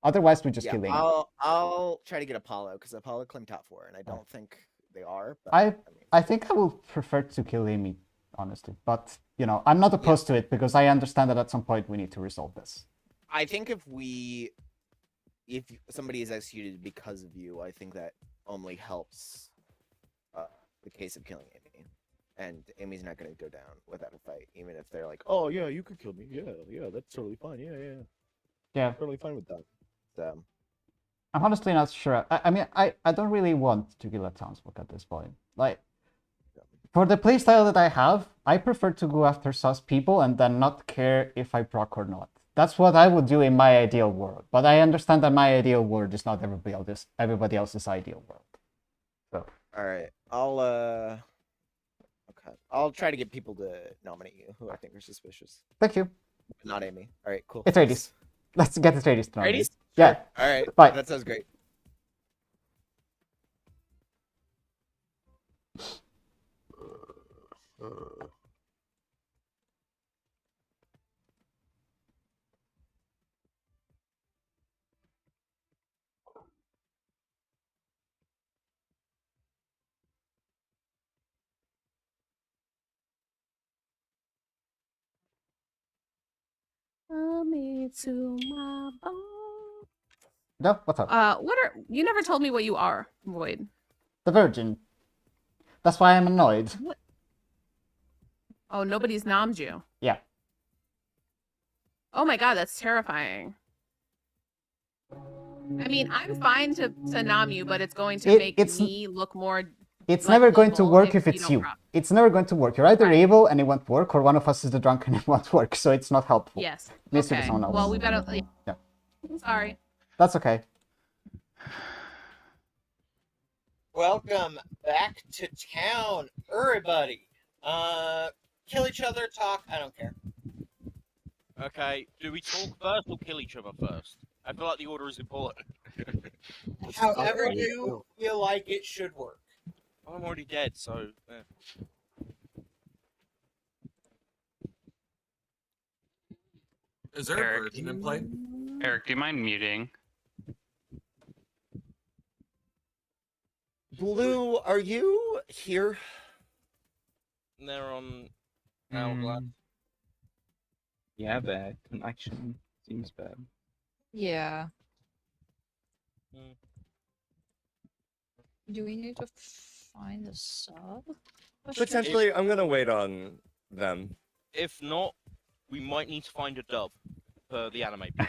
Otherwise, we just kill Amy. I'll try to get Apollo because Apollo claimed top 4, and I don't think they are. But, I think I will prefer to kill Amy, honestly. But you know, I'm not opposed to it because I understand that at some point we need to resolve this. I think if somebody is executed because of you, I think that only helps the case of killing Amy. And Amy's not going to go down without a fight, even if they're like, "Oh yeah, you could kill me. Yeah, that's totally fine. Yeah, totally fine with that." So I'm honestly not sure. I mean, I don't really want to kill a townsfolk at this point. Like, for the playstyle that I have, I prefer to go after sus people and then not care if I proc or not. That's what I would do in my ideal world. But I understand that my ideal world is not everybody else's ideal world. So. All right, I'll try to get people to nominate you who I think are suspicious. Thank you. Not Amy. All right, cool. It's Radies. Let's get the Radies to nominate. Radies? Yeah. Sure. All right. Bye. That sounds great. Me to my bone. No, what's up? You never told me what you are, Void. The Virgin. That's why I'm annoyed. What? Oh, nobody's nommed you. Yeah. Oh my god, that's terrifying. I mean, I'm fine to nom you, but it's going to make me look more. It's never going to work if it's you. It's never going to work. You're either evil and it won't work, or one of us is the drunk and it won't work. So it's not helpful. Yes. It needs to be someone else. Well, we better. Yeah. Sorry. That's okay. Welcome back to town, everybody. Kill each other, talk. I don't care. Okay, do we talk first or kill each other first? I feel like the order is important. However you feel like it should work. I'm already dead, so. Is there a virgin in play? Eric, do you mind muting? Blue, are you here? They're on Hourglass. Yeah, the connection seems bad. Yeah. Mm. Do we need to find the sub? Potentially, I'm gonna wait on them. If not, we might need to find a dub for the anime people.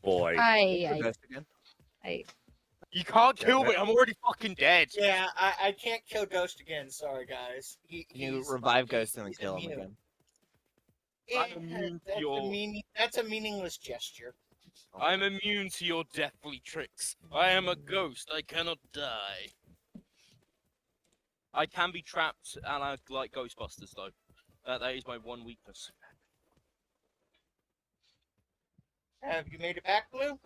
Boy. I. You can't kill me. I'm already fucking dead. Yeah, I can't kill Ghost again. Sorry, guys. You He's revive Ghost and he's kill him immune. again. That's a meaningless gesture. I'm immune to your deathly tricks. I am a ghost. I cannot die. I can be trapped, and I like Ghostbusters though. That is my one weakness. Have you made it back, Blue?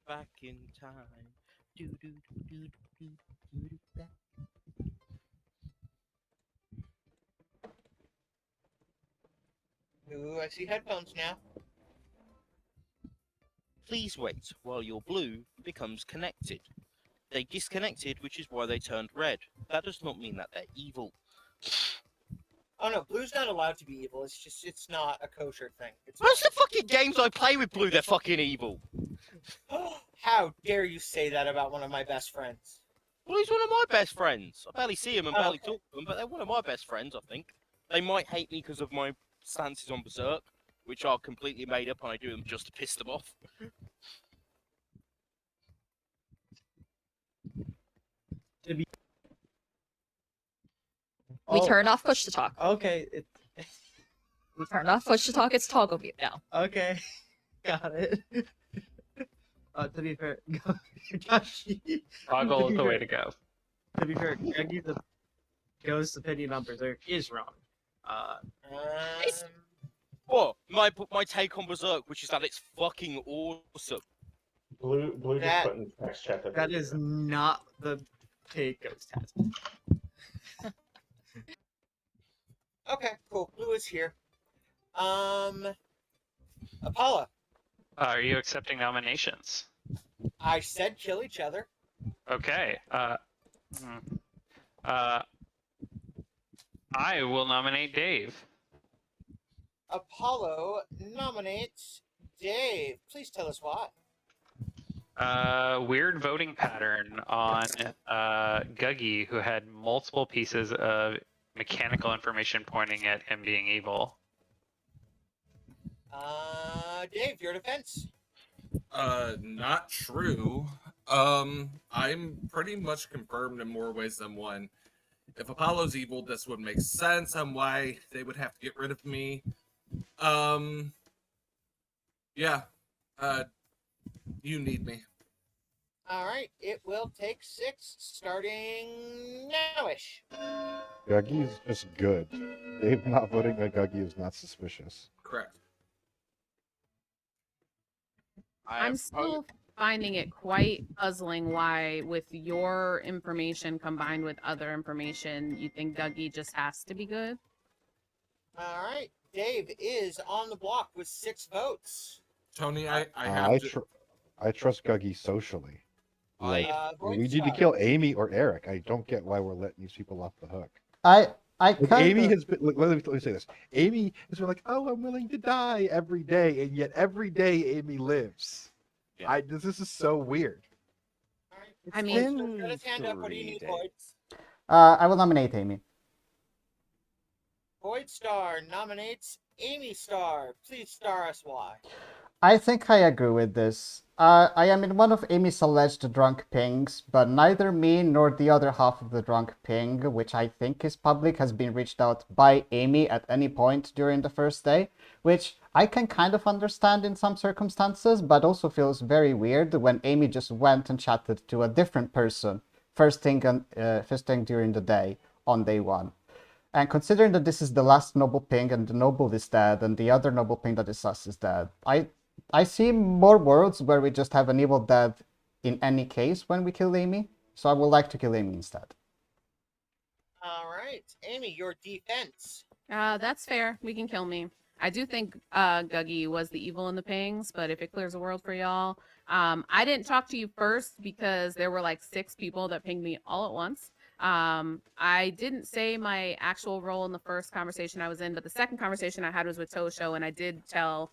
Back in time. Do do do do do do do back. Ooh, I see headphones now. Please wait while your blue becomes connected. They disconnected, which is why they turned red. That does not mean that they're evil. Oh no, Blue's not allowed to be evil. It's not a kosher thing. Most of the fucking games I play with blue, they're fucking evil. How dare you say that about one of my best friends? Well, he's one of my best friends. I barely see him and Oh, barely okay. talk to him, but they're one of my best friends, I think. They might hate me because of my stances on Berserk, which are completely made up, and I do them just to piss them off. We turned off push to talk. Okay. We turned off push to talk. It's toggle mute now. Okay. Got it. To be fair, Gashi. Toggle is the way to go. To be fair, Greggy, the Ghost's opinion on Berserk is wrong. What? My take on Berserk, which is that it's fucking awesome. Blue just That- put in text chat that That is not the take Ghost has. Okay, cool. Blue is here. Apollo, Are you accepting nominations? I said kill each other. Okay. I will nominate Dave. Apollo nominates Dave. Please tell us why. Weird voting pattern on Guggy, who had multiple pieces of mechanical information pointing at him being evil. Dave, your defense. Not true. I'm pretty much confirmed in more ways than one. If Apollo's evil, this would make sense on why they would have to get rid of me. Yeah. You need me. All right, it will take 6 starting nowish. Guggy is just good. Dave not voting like Guggy is not suspicious. Correct. I'm still finding it quite puzzling why, with your information combined with other information, you think Dougie just has to be good. All right, Dave is on the block with 6 votes. Tony, I have to... I trust Guggy socially. Like, Void we need to Star. kill Amy or Eric. I don't get why we're letting these people off the hook. I Like, Amy kinda- has been. Let me say this. Amy has been like, "Oh, I'm willing to die every day," and yet every day Amy lives. This is so weird. I mean, Void's got his hand up. What do you need, Void? I will nominate Amy. Void Star nominates Amy Star. Please star us why. I think I agree with this. I am in one of Amy's alleged drunk pings, but neither me nor the other half of the drunk ping, which I think is public, has been reached out by Amy at any point during the first day, which I can kind of understand in some circumstances, but also feels very weird when Amy just went and chatted to a different person first thing during the day on day 1. And considering that this is the last noble ping and the noble is dead and the other noble ping that is sus is dead, I see more worlds where we just have an evil dead in any case when we kill Amy, so I would like to kill Amy instead. All right, Amy, your defense. That's fair. We can kill me. I do think Guggy was the evil in the pings, but if it clears the world for y'all, I didn't talk to you first because there were like 6 people that pinged me all at once. I didn't say my actual role in the first conversation I was in, but the second conversation I had was with Tosho, and I did tell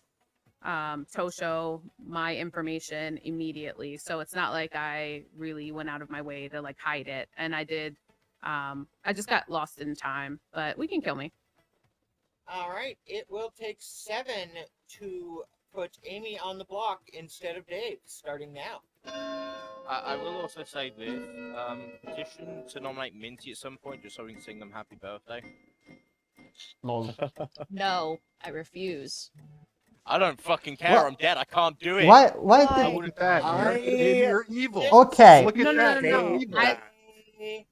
Tosho my information immediately. So it's not like I really went out of my way to like hide it. And I did. I just got lost in time, but we can kill me. All right. It will take 7 to put Amy on the block instead of Dave, starting now. I will also say this: petition to nominate Minty at some point, just so we can sing them happy birthday. Lol. No, I refuse. I don't fucking care. What? I'm dead. I can't do it. Why I did? look at that. You're evil. Okay. Look at No, no, that. no, no. You're evil.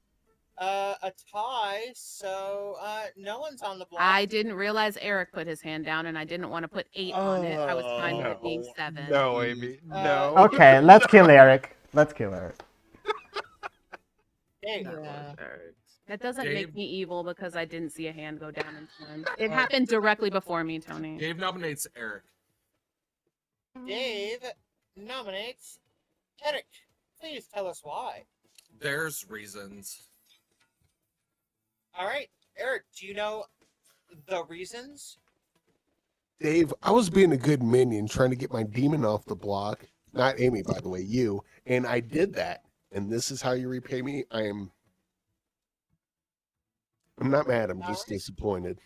A tie, so no one's on the block. I didn't realize Eric put his hand down, and I didn't want to put 8 on it. I was fine with it being 7. No, Amy. No. Okay, let's kill Eric. Let's kill Eric. Hey. Yeah. That doesn't Dave- make me evil because I didn't see a hand go down in time. It happened directly before me, Tony. Dave nominates Eric. Dave nominates Eric. Please tell us why. There's reasons. All right, Eric, do you know the reasons? Dave, I was being a good minion trying to get my demon off the block. Not Amy, by the way, you. And I did that. And this is how you repay me? I'm not mad, I'm just disappointed.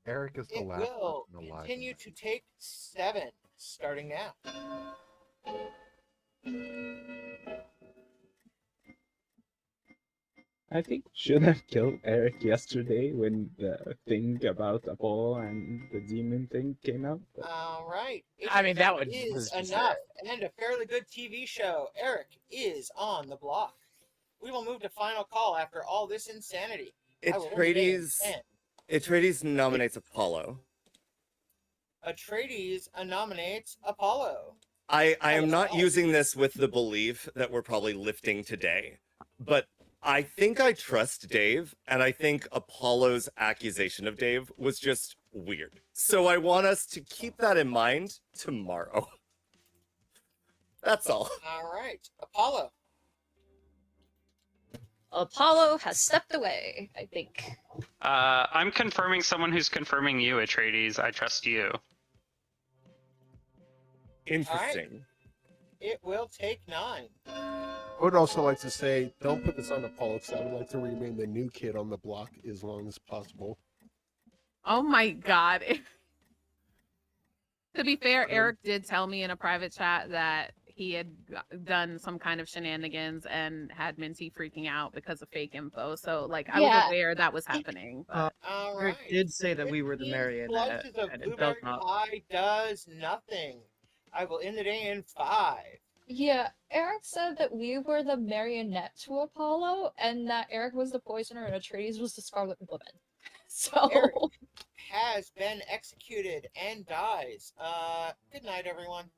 Eric is the It last will person alive. continue to take 7, starting now. I think should have killed Eric yesterday when the thing about Apollo and the demon thing came out. But All right. I mean, that would- is was just enough. And a fairly good TV show. Eric is on the block. We will move to final call after all this insanity. I will end the day in 10. Atreides nominates Apollo. Atreides nominates Apollo. I am not using this with the belief that we're probably lifting today, but I think I trust Dave, and I think Apollo's accusation of Dave was just weird. So I want us to keep that in mind tomorrow. That's all. All right. Apollo. Apollo has stepped away, I think. I'm confirming someone who's confirming you, Atreides. I trust you. Interesting. It will take 9. I would also like to say, don't put this on Apollo, because I would like to remain the new kid on the block as long as possible. Oh my god. To be fair, Eric did tell me in a private chat that he had done some kind of shenanigans and had Minty freaking out because of fake info. So, like, I was Yeah. aware that was happening. But... All Eric right. did say that we were the 15 marionette, slices of and it does blueberry not. pie does nothing. I will end the day in 5. Yeah, Eric said that we were the marionette to Apollo, and that Eric was the poisoner and Atreides was the Scarlet Woman. So Eric has been executed and dies. Good night, everyone.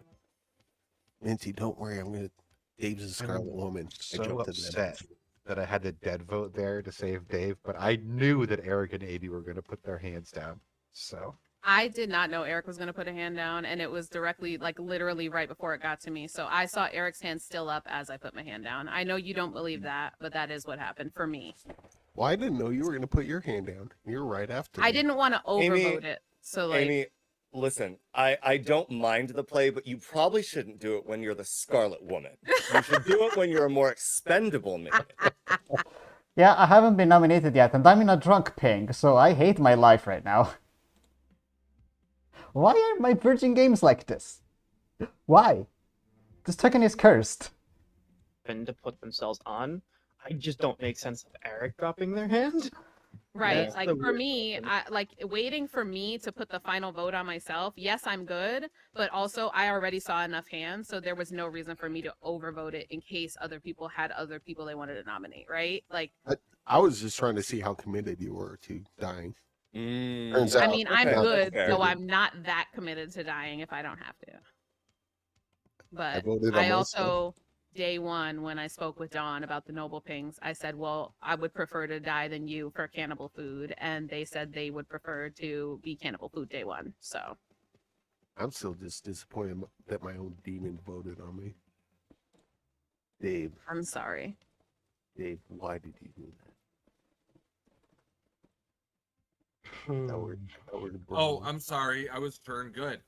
Minty, don't worry, Dave's a Scarlet Woman. I So jumped to upset that. that I had the dead vote there to save Dave, but I knew that Eric and Amy were going to put their hands down. So I did not know Eric was going to put a hand down, and it was directly, like, literally right before it got to me. So I saw Eric's hand still up as I put my hand down. I know you don't believe that, but that is what happened for me. Well, I didn't know you were going to put your hand down. You're right after I me. didn't want to overvote it. So, like, Amy, listen, I don't mind the play, but you probably shouldn't do it when you're the Scarlet Woman. You should do it when you're a more expendable man. Yeah, I haven't been nominated yet, and I'm in a drunk ping, so I hate my life right now. Why are my Virgin games like this? Why? This token is cursed. And to put themselves on, I just don't make sense of Eric dropping their hand. right. That's Like, the for weird me, one. like, waiting for me to put the final vote on myself, yes, I'm good, but also I already saw enough hands, so there was no reason for me to overvote it in case other people had other people they wanted to nominate, right? Like, I was just trying to see how committed you were to dying. Turns I out, mean, I'm not good, that so good. I'm not that committed to dying if I don't have to. But voted on I myself. also, day one, when I spoke with Dawn about the Noble Pings, I said, well, I would prefer to die than you for cannibal food. And they said they would prefer to be cannibal food day one. So, I'm still just disappointed that my own demon voted on me. Dave, I'm sorry. Dave, why did you do that? Oh, I'm sorry. I was turned good.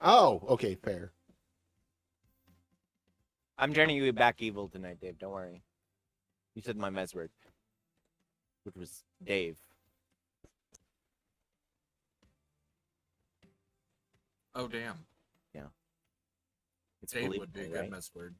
Oh, okay, fair. I'm turning you back evil tonight, Dave. Don't worry. You said my mess word, which was Dave. Oh, damn. Yeah. It's Dave would be a believable, good right? mess word.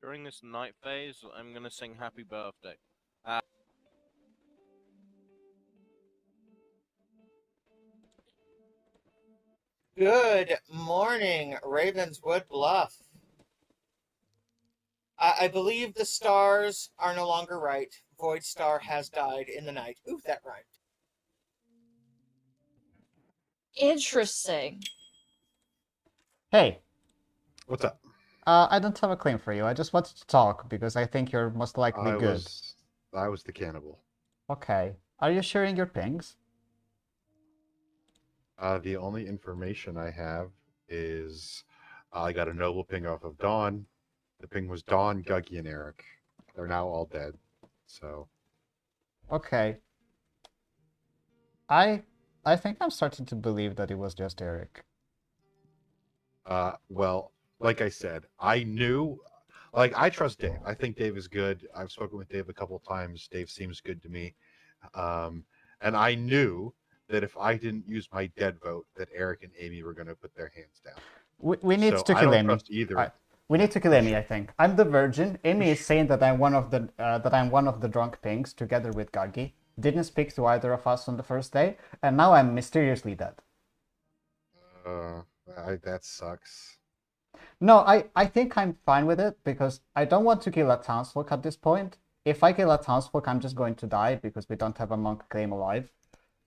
During this night phase, I'm gonna sing Happy Birthday. Good morning, Ravenswood Bluff. I believe the stars are no longer right. Void Star has died in the night. Ooh, that rhymed. Interesting. Hey. What's up? I don't have a claim for you. I just wanted to talk because I think you're most likely good. I was the cannibal. Okay. Are you sharing your pings? The only information I have is I got a noble ping off of Dawn. The ping was Dawn, Guggy, and Eric. They're now all dead. So. Okay. I think I'm starting to believe that it was just Eric. Well, like I said, I knew, like, I trust Dave. I think Dave is good. I've spoken with Dave a couple of times. Dave seems good to me. And I knew that if I didn't use my dead vote, that Eric and Amy were going to put their hands down. We need So to I kill don't Amy. trust either. We need to kill Amy, I think. I'm the virgin. Amy is saying that I'm one of the drunk pinks together with Gaggy. Didn't speak to either of us on the first day, and now I'm mysteriously dead. That sucks. No, I think I'm fine with it because I don't want to kill a townsfolk at this point. If I kill a townsfolk, I'm just going to die because we don't have a monk claim alive.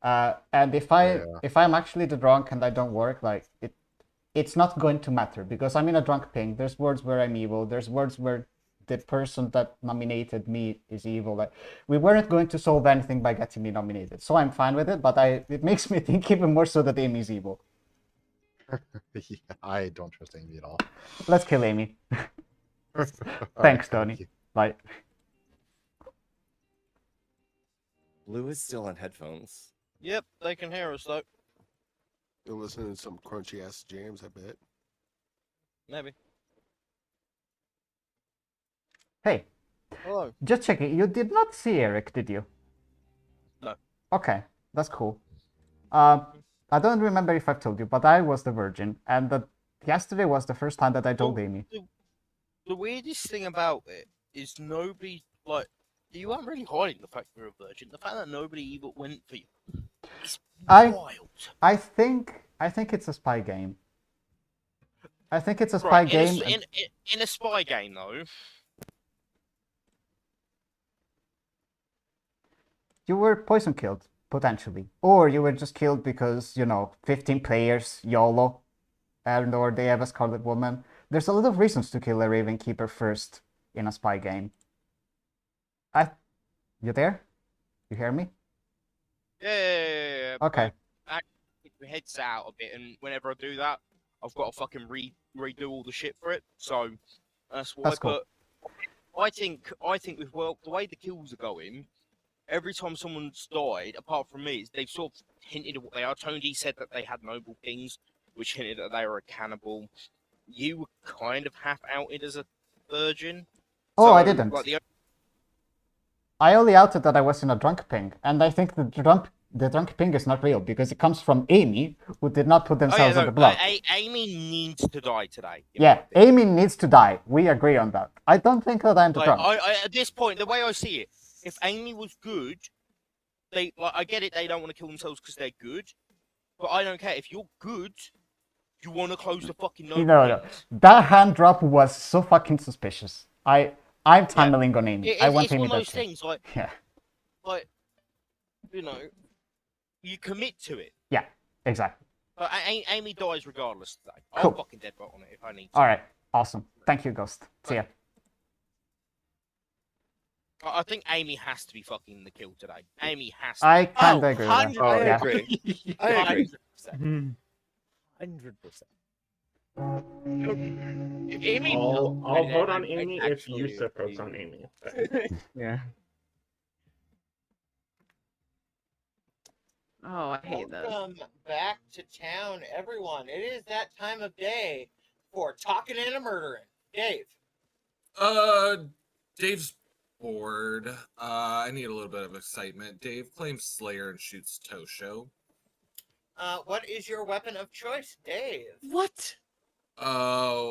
And if I'm actually the drunk and I don't work, like it's not going to matter because I'm in a drunk ping. There's words where I'm evil. There's words where the person that nominated me is evil. Like we weren't going to solve anything by getting me nominated, so I'm fine with it. But it makes me think even more so that Amy's evil. Yeah, I don't trust Amy at all. Let's kill Amy. Thanks, Tony. Bye. Lou is still on headphones. Yep, they can hear us though. You're listening to some crunchy ass jams, I bet. Maybe. Hey. Hello. Just checking. You did not see Eric, did you? No. Okay, that's cool. I don't remember if I've told you, but I was the virgin, and yesterday was the first time that I told Amy. The weirdest thing about it is nobody, like, you weren't really hiding the fact you're a virgin. The fact that nobody even went for you is wild. I think it's a spy game. I think it's a spy game. In a spy game, though. You were poison killed, potentially. Or you were just killed because, 15 players, YOLO, or they have a Scarlet Woman. There's a lot of reasons to kill a Raven Keeper first in a spy game. You there? You hear me? Yeah. Okay. I keep my heads out a bit, and whenever I do that, I've got to fucking redo all the shit for it. So that's why. That's cool. But I think with the way the kills are going, every time someone's died, apart from me, they've sort of hinted at what they are. Tony said that they had noble things, which hinted that they were a cannibal. You were kind of half outed as a virgin. Oh, so, I didn't. Like, I only outed that I was in a drunk ping, and I think the drunk ping is not real because it comes from Amy, who did not put themselves on the block. Amy needs to die today. Yeah, Amy needs to die. We agree on that. I don't think that I'm the drunk. At this point, the way I see it, if Amy was good, I get it. They don't want to kill themselves because they're good, but I don't care. If you're good, you want to close the fucking No. That hand drop was so fucking suspicious. I'm tunneling on Amy. I want it's Amy one of those dead. things, like, you commit to it. Yeah, exactly. But Amy dies regardless today. Cool. I'll fucking dead vote on it if I need to. All right, awesome. Thank you, Ghost. See ya. I think Amy has to be fucking the kill today. Amy has to. I be. kinda agree with that. I Yeah. agree. I agree. 100%. If Amy, I'll vote on I'd Amy if actually Yusuf votes on Amy. But- Yeah. Oh, I hate this. Welcome back to town, everyone. It is that time of day for talking and a murdering. Dave. Dave's bored. I need a little bit of excitement. Dave claims Slayer and shoots Tosho. What is your weapon of choice, Dave? What? Osat.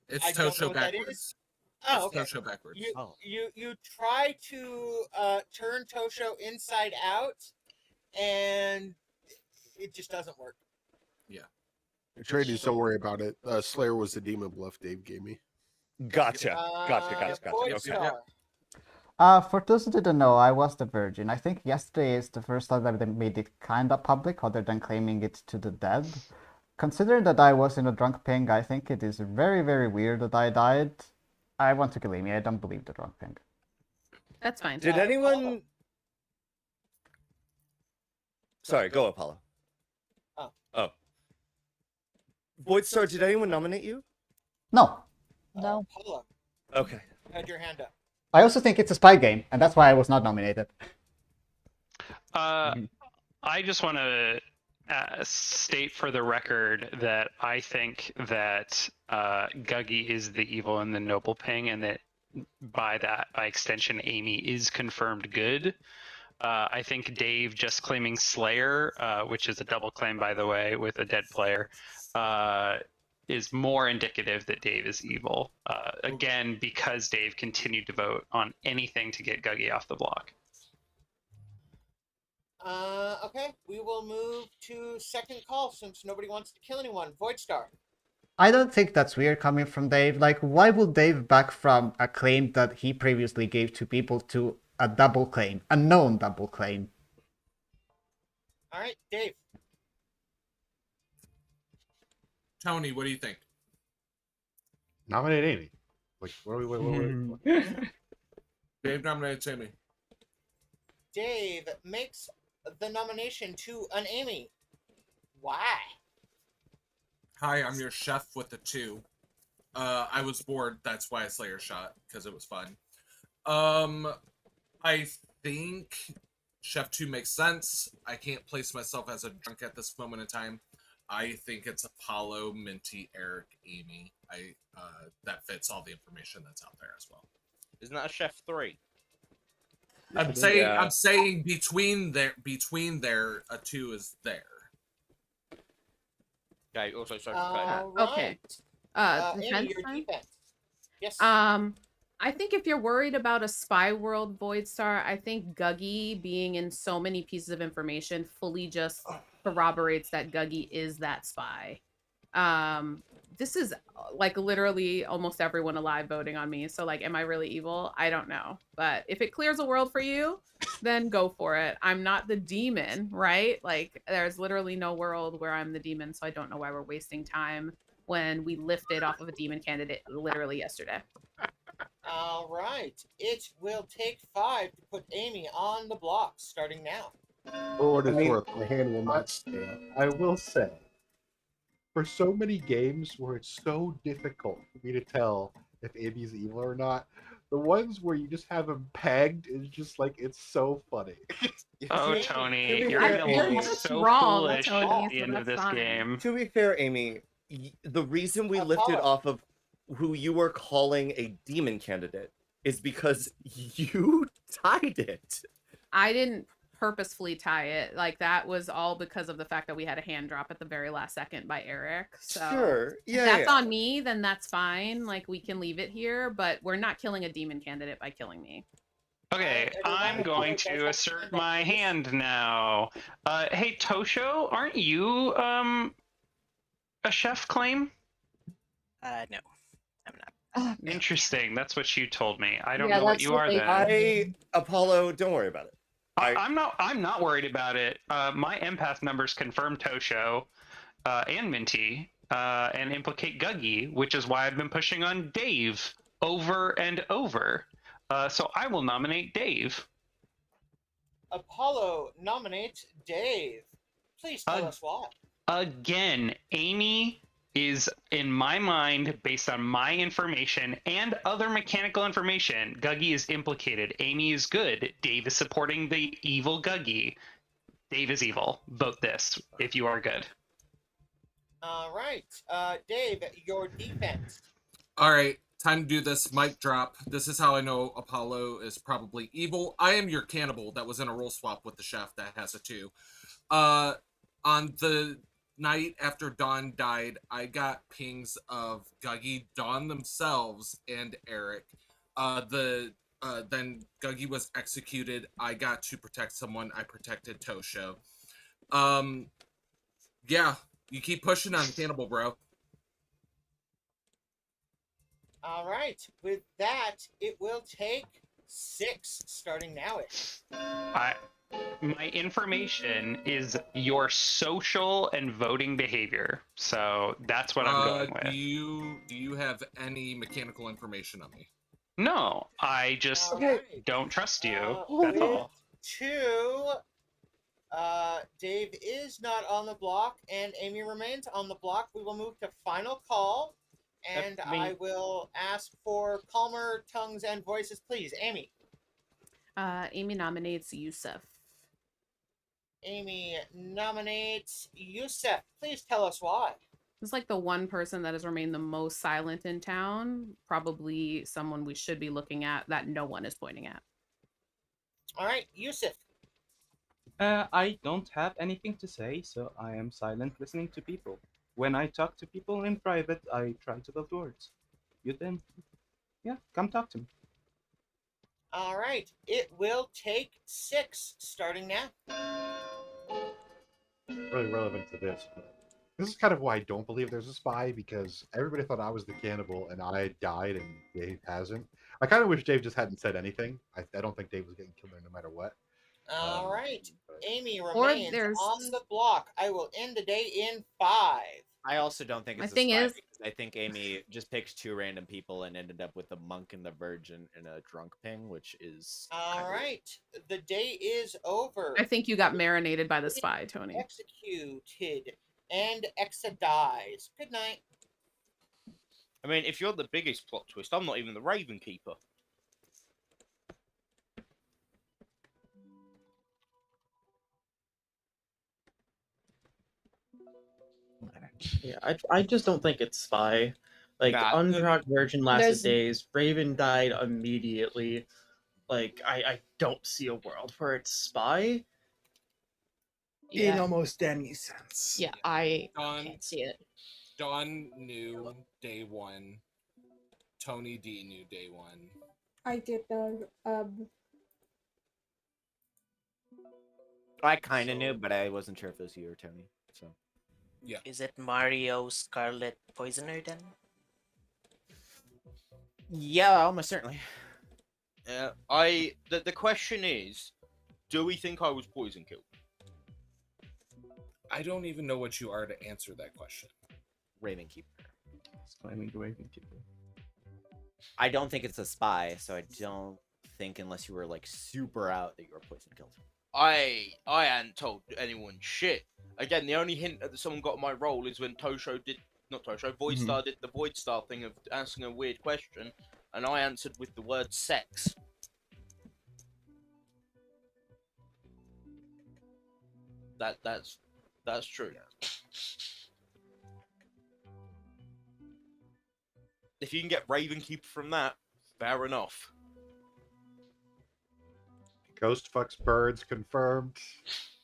It's I don't know Tosho what that backwards. is. Oh, okay. It's Tosho backwards. You try to turn Tosho inside out, and it just doesn't work. Yeah. Atreides, don't worry about it. Slayer was the demon bluff Dave gave me. Gotcha. Void Okay. Star. For those who didn't know, I was the virgin. I think yesterday is the first time that they made it kind of public, other than claiming it to the dead. Considering that I was in a drunk ping, I think it is very, very weird that I died. I want to kill Amy. I don't believe the drunk ping. That's fine. Did anyone? Sorry, go Apollo. Oh. Voidstar, did anyone nominate you? No. No. Paula, Okay. you had your hand up. I also think it's a spy game, and that's why I was not nominated. I just want to state for the record that I think that Guggy is the evil in the noble ping, and that by extension, Amy is confirmed good. I think Dave just claiming Slayer, which is a double claim, by the way, with a dead player, is more indicative that Dave is evil. Again, because Dave continued to vote on anything to get Guggy off the block. Okay, we will move to second call since nobody wants to kill anyone. Void Star. I don't think that's weird coming from Dave. Like, why would Dave back from a claim that he previously gave to people to a double claim, a known double claim? All right, Dave. Tony, what do you think? Nominate Amy. Like, what are we? Dave nominates Amy. Dave makes the nomination to an Amy. Why? Hi, I'm your chef with the 2. I was bored. That's why I Slayer shot, because it was fun. I think Chef 2 makes sense. I can't place myself as a drunk at this moment in time. I think it's Apollo, Minty, Eric, Amy. That fits all the information that's out there as well. Isn't that a Chef 3? I'm saying between there, a 2 is there. Okay. Also, sorry. Okay. Amy, Defense your time? defense. Yes. I think if you're worried about a spy world Void Star, I think Guggy being in so many pieces of information fully just corroborates that Guggy is that spy. This is like literally almost everyone alive voting on me. So like, am I really evil? I don't know. But if it clears a world for you, then go for it. I'm not the demon, right? Like there's literally no world where I'm the demon. So I don't know why we're wasting time when we lifted off of a demon candidate literally yesterday. All right. It will take 5 to put Amy on the block, starting now. For what it's worth, my hand will not stay up. I will say, for so many games where it's so difficult for me to tell if Amy's evil or not, the ones where you just have him pegged is just like, it's so funny. Oh, Tony, you're fair, gonna Amy, look that's so wrong, foolish Tony, at the so end of that's this fine. game. To be fair, Amy, the reason we lifted off of who you were calling a demon candidate is because you tied it. I didn't purposefully tie it. Like that was all because of the fact that we had a hand drop at the very last second by Eric. So Sure. if Yeah. that's yeah. on me, then that's fine. Like we can leave it here, but we're not killing a demon candidate by killing me. Okay, I'm going to assert my hand now. Hey, Tosho, aren't you a chef claim? No, I'm not. Interesting. That's what you told me. I don't Yeah, know what that's you what are they then. Apollo, don't worry about it. I'm not worried about it. My empath numbers confirm Tosho and Minty, and implicate Guggy, which is why I've been pushing on Dave over and over. So I will nominate Dave. Apollo nominates Dave. Please tell us why. Again, Amy is, in my mind, based on my information and other mechanical information, Guggy is implicated. Amy is good. Dave is supporting the evil Guggy. Dave is evil. Vote this if you are good. All right. Dave, your defense. All right, time to do this mic drop. This is how I know Apollo is probably evil. I am your cannibal that was in a roll swap with the chef that has a 2. On the night after Dawn died, I got pings of Guggy, Dawn themselves, and Eric. Then Guggy was executed. I got to protect someone. I protected Tosho. Yeah, you keep pushing on Cannibal, bro. All right. With that, it will take 6 starting now. My information is your social and voting behavior. So that's what I'm going with. Do you have any mechanical information on me? No, I just don't trust you. That's all. 2. Dave is not on the block, and Amy remains on the block. We will move to final call, and I will ask for calmer tongues and voices, please. Amy. Amy nominates Yusuf. Amy nominates Yusuf. Please tell us why. It's like the one person that has remained the most silent in town. Probably someone we should be looking at that no one is pointing at. All right, Yusuf. I don't have anything to say, so I am silent listening to people. When I talk to people in private, I try to build words. You then, yeah, come talk to me. All right, it will take 6 starting now. Really relevant to this. But this is kind of why I don't believe there's a spy, because everybody thought I was the cannibal and I died and Dave hasn't. I kind of wish Dave just hadn't said anything. I don't think Dave was getting killed there no matter what. All right, Amy remains on the block. I will end the day in 5. I also don't think it's a spy because I think Amy just picked 2 random people and ended up with the monk and the virgin and a drunk ping, which is all right. The day is over. I think you got marinated by the spy, Tony. Executed and Exa dies. Good night. I mean, if you're the biggest plot twist, I'm not even the Raven Keeper. Yeah, I just don't think it's spy. Like, Nah. Undrock Virgin lasted There's- days. Raven died immediately. Like, I don't see a world where it's spy in Yeah. almost any sense. Yeah, I Dawn, can't see it. Dawn knew day 1. Tony D knew day 1. I did know. I kind of knew, but I wasn't sure if it was you or Tony. So yeah. Is it Mario Scarlet Poisoner then? Yeah, almost certainly. Yeah, the question is, do we think I was poison killed? I don't even know what you are to answer that question. Raven Keeper. Claiming the Raven Keeper. I don't think it's a spy, so I don't think unless you were like super out that you were poison killed. I hadn't told anyone shit. Again, the only hint that someone got my role is when Voidstar did the Voidstar thing of asking a weird question, and I answered with the word sex. That's true. If you can get Ravenkeeper from that, fair enough. Ghost fucks birds confirmed.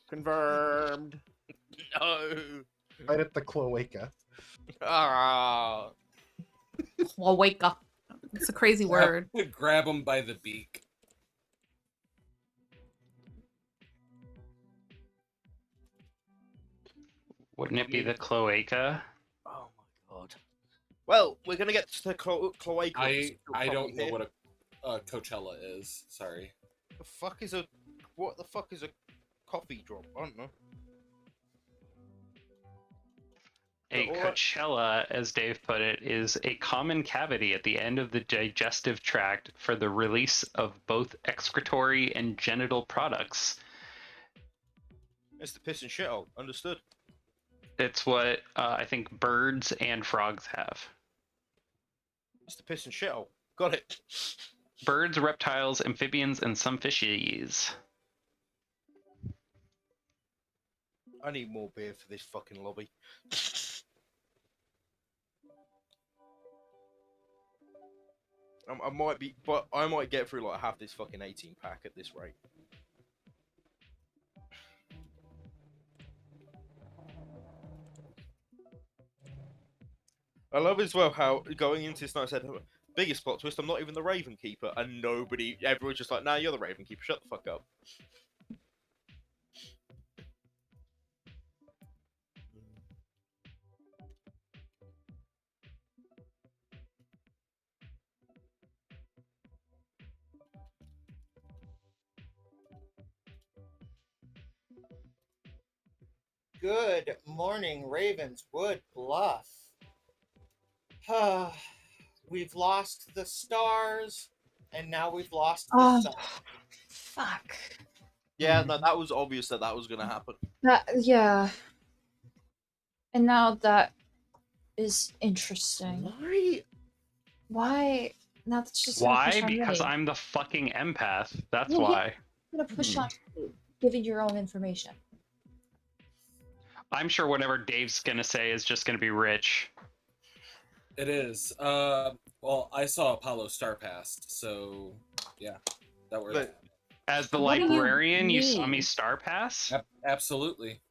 Confirmed. No. Right at the cloaca. Ah. Well, wake up. It's a crazy word. Grab him by the beak. Wouldn't it be the cloaca? Oh my god. Well, we're gonna get to the cloaca. I don't know what a Coachella is. Sorry. What the fuck is a coffee drop? I don't know. A Coachella, as Dave put it, is a common cavity at the end of the digestive tract for the release of both excretory and genital products. It's the piss and shithole. Understood. It's what I think birds and frogs have. It's the piss and shithole. Got it. Birds, reptiles, amphibians, and some fishies. I need more beer for this fucking lobby. I might be, but I might get through like half this fucking 18 pack at this rate. I love as well how going into this night I said, biggest plot twist, I'm not even the Raven Keeper, and everyone's just like, nah, you're the Raven Keeper, shut the fuck up. Good morning, Ravenswood Bluff. We've lost the stars, and now we've lost the sun. Fuck. Yeah, no, that was obvious that was going to happen. Yeah. And now that is interesting. Why? Now that's just gonna push Why? on Because me. I'm the fucking empath. That's Yeah, why. I'm gonna push on you, giving your own information. I'm sure whatever Dave's gonna say is just gonna be rich. It is. Well, I saw Apollo Star Past, so yeah, that worked. As the What do you librarian, you saw mean? me star pass? Absolutely.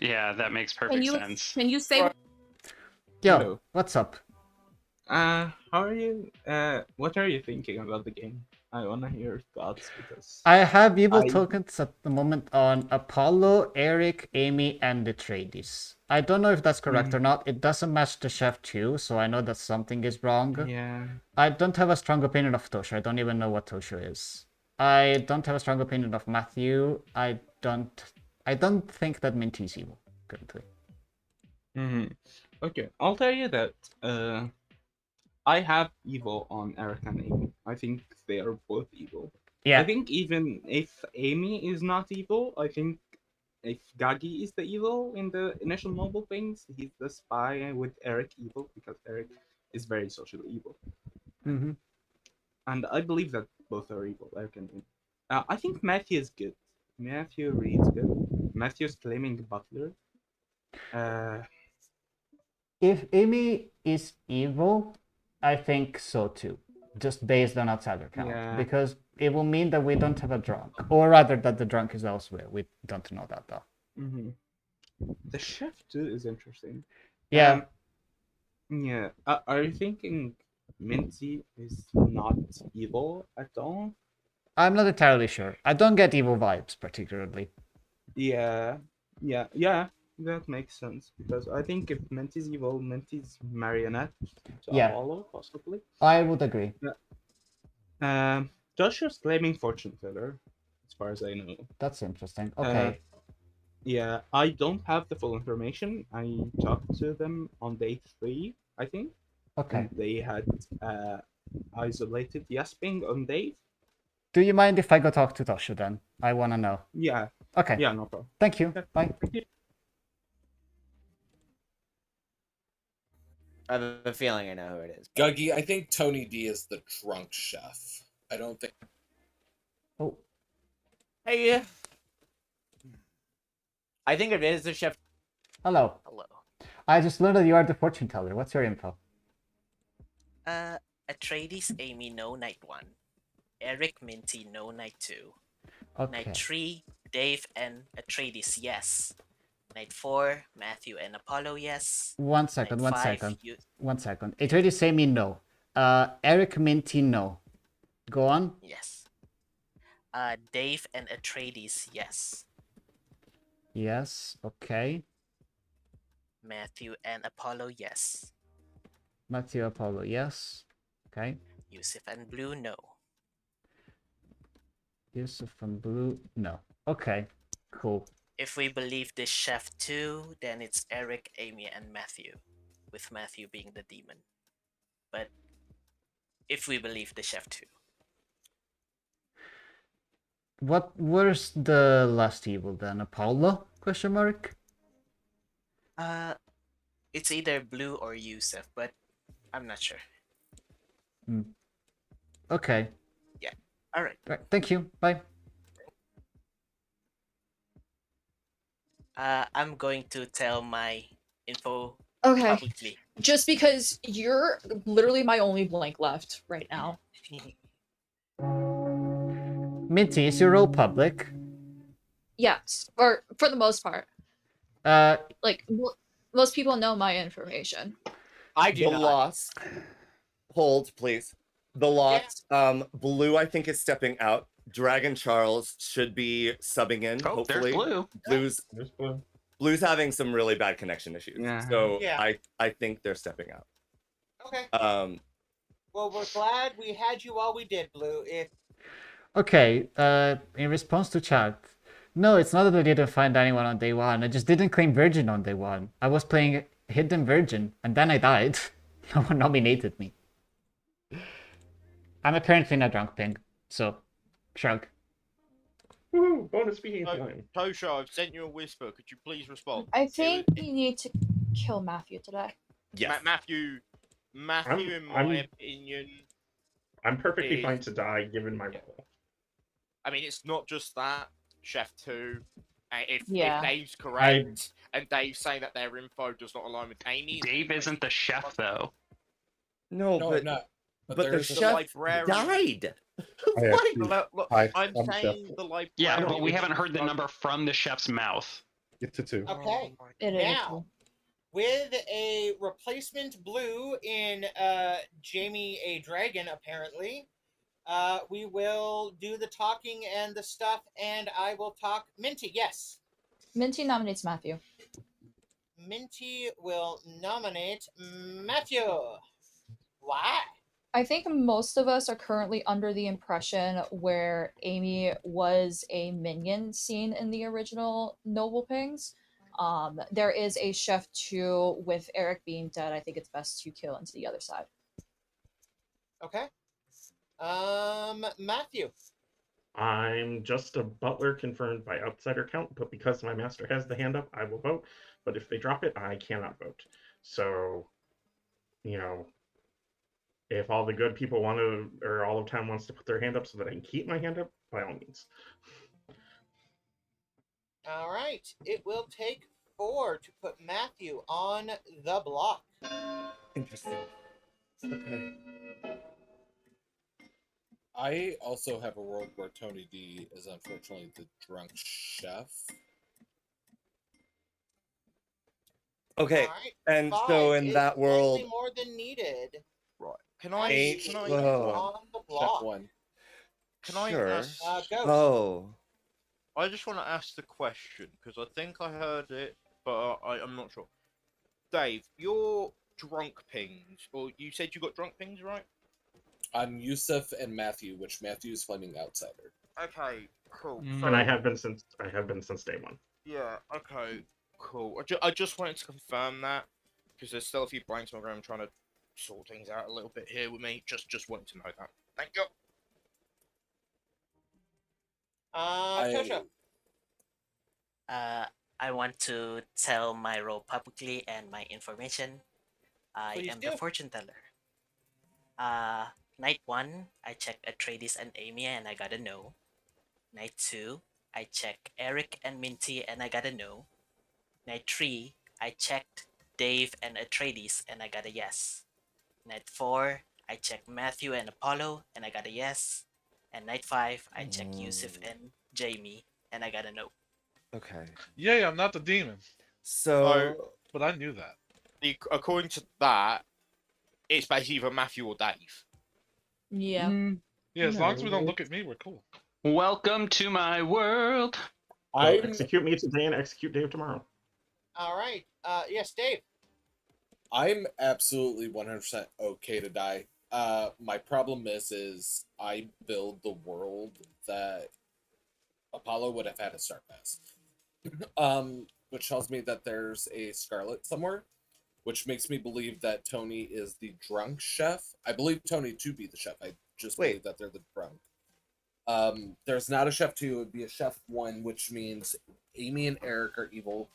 Yeah, that makes perfect sense. Can you say? Yo, Hello. what's up? How are you? What are you thinking about the game? I wanna hear your thoughts because I have evil tokens at the moment on Apollo, Eric, Amy, and the Atreides. I don't know if that's correct or not. It doesn't match the chef too, so I know that something is wrong. Yeah. I don't have a strong opinion of Tosho. I don't even know what Tosho is. I don't have a strong opinion of Matthew. I don't think that Minty is evil currently. Okay, I'll tell you that I have evil on Eric and Amy. I think they are both evil. Yeah. I think even if Amy is not evil, I think if Gagi is the evil in the initial noble things, he's the spy with Eric evil because Eric is very socially evil. Mm-hmm. And I believe that both are evil, Eric and Amy. I think Matthew is good. Matthew reads good. Matthew's claiming Butler. If Amy is evil, I think so too. Just based on outsider count. Yeah. Because it will mean that we don't have a drunk. Or rather that the drunk is elsewhere. We don't know that though. The chef too is interesting. Yeah. Yeah. Are you thinking Minty is not evil at all? I'm not entirely sure. I don't get evil vibes particularly. Yeah. That makes sense because I think if Minty's evil, Minty's marionette to Yeah. Apollo, possibly. I would agree. Joshua's claiming fortune teller, as far as I know. That's interesting. Okay. Yeah, I don't have the full information. I talked to them on day 3, I think. Okay. And they had isolated Yasping on Dave. Do you mind if I go talk to Toshu then? I want to know. Yeah. Okay. Yeah, no problem. Thank you. Bye. I have a feeling I know who it is. Guggy, I think Tony D is the drunk chef. I don't think. Oh. Hey. I think it is the chef. Hello. Hello. I just learned that you are the fortune teller. What's your info? Atreides, Amy, no, night 1. Eric, Minty, no, night 2. Okay. Night 3, Dave and Atreides, yes. Night 4, Matthew and Apollo, yes. One second. Night 5, One second. Atreides say me no. Eric Minty no. Go on. Yes. Dave and Atreides, yes. Yes. Okay. Matthew and Apollo, yes. Matthew Apollo. Yes. Okay. Yusuf and Blue, no. Yusuf and Blue. No. Okay. Cool. If we believe the chef too, then it's Eric, Amy, and Matthew, with Matthew being the demon. But if we believe the chef too, What was the last evil then? Apollo? Question mark. it's either Blue or Yusuf, but I'm not sure. Okay. Yeah. All right. Right. Thank you. Bye. I'm going to tell my info Okay. publicly. Just because you're literally my only blank left right now. Minty, is your role public? Yes, or for the most part. Uh, Like most people know my information. I do The not. Lost. Hold, please. The Lost. Blue, I think, is stepping out. Dragon Charles should be subbing in. Oh, there's hopefully. Blue. Blue's having some really bad connection issues. Yeah. So Yeah. I think they're stepping out. Okay. Um, Well, we're glad we had you while we did, Blue. If Okay, in response to chat, no, it's not that I didn't find anyone on day one. I just didn't claim Virgin on day one. I was playing Hidden Virgin, and then I died. No one nominated me. I'm apparently not drunk ping, so shrug. Woohoo! Bonus speaking time. Tosha, I've sent you a whisper. Could you please respond? I think we need to kill Matthew today. Yes. Matthew, in my opinion, I'm perfectly is- fine to die given my role. I mean, it's not just that. Chef 2, if Yeah. Dave's correct, and Dave's saying that their info does not align with Amy's. Dave isn't the chef, though. No, No, but not. but the there's chef librarian. died. Look, I'm saying the librarian. Yeah, but we haven't heard the number from the chef's mouth. Get to 2. okay, It now with a replacement Blue in Jamie a Dragon, apparently, we will do the talking and the stuff, and I will talk. Minty, yes. Minty nominates Matthew. Minty will nominate Matthew. Why? I think most of us are currently under the impression where Amy was a minion seen in the original Noble Pings. There is a chef 2 with Eric being dead. I think it's best to kill into the other side. Okay. Matthew. I'm just a butler confirmed by outsider count, but because my master has the hand up, I will vote. But if they drop it, I cannot vote. So, you know, if all the good people want to, or all of town wants to put their hand up so that I can keep my hand up, by all means. All right. It will take 4 to put Matthew on the block. Interesting. Okay. I also have a world where Tony D is unfortunately the drunk chef. Okay. All right. And 5 so in is that world, slightly more than needed. Right. Can I I? Eight, Can I? whoa. on the Chef block. 1. Can I Sure. ask? Ghost. Oh, I just want to ask the question because I think I heard it, but I'm not sure. Dave, your drunk pings, or you said you got drunk pings, right? I'm Yusuf and Matthew, which Matthew is flaming outsider. Okay, cool. And I have been since day one. Yeah. Okay. Cool. I just wanted to confirm that because there's still a few blanks on my ground. I'm trying to sort things out a little bit here with me. Just wanted to know that. Thank you. Tosha. I want to tell my role publicly and my information. I Please am do. the fortune teller. Night 1, I checked Atreides and Amy and I got a no. Night 2, I checked Eric and Minty and I got a no. Night 3, I checked Dave and Atreides and I got a yes. Night 4, I checked Matthew and Apollo and I got a yes. And night 5, I checked Yusuf and Jamie and I got a no. okay. Yay, I'm not the demon. So, But I knew that. According to that, it's basically either Matthew or Dave. Yeah. Yeah, as long as we don't look at me, we're cool. Welcome to my world. Execute me today and execute Dave tomorrow. All right. Yes, Dave. I'm absolutely 100% okay to die. My problem is I build the world that Apollo would have had to start past. which tells me that there's a Scarlet somewhere, which makes me believe that Tony is the drunk chef. I believe Tony to be the chef. I just believe that they're the drunk. There's not a chef 2, it would be a chef 1, which means Amy and Eric are evil,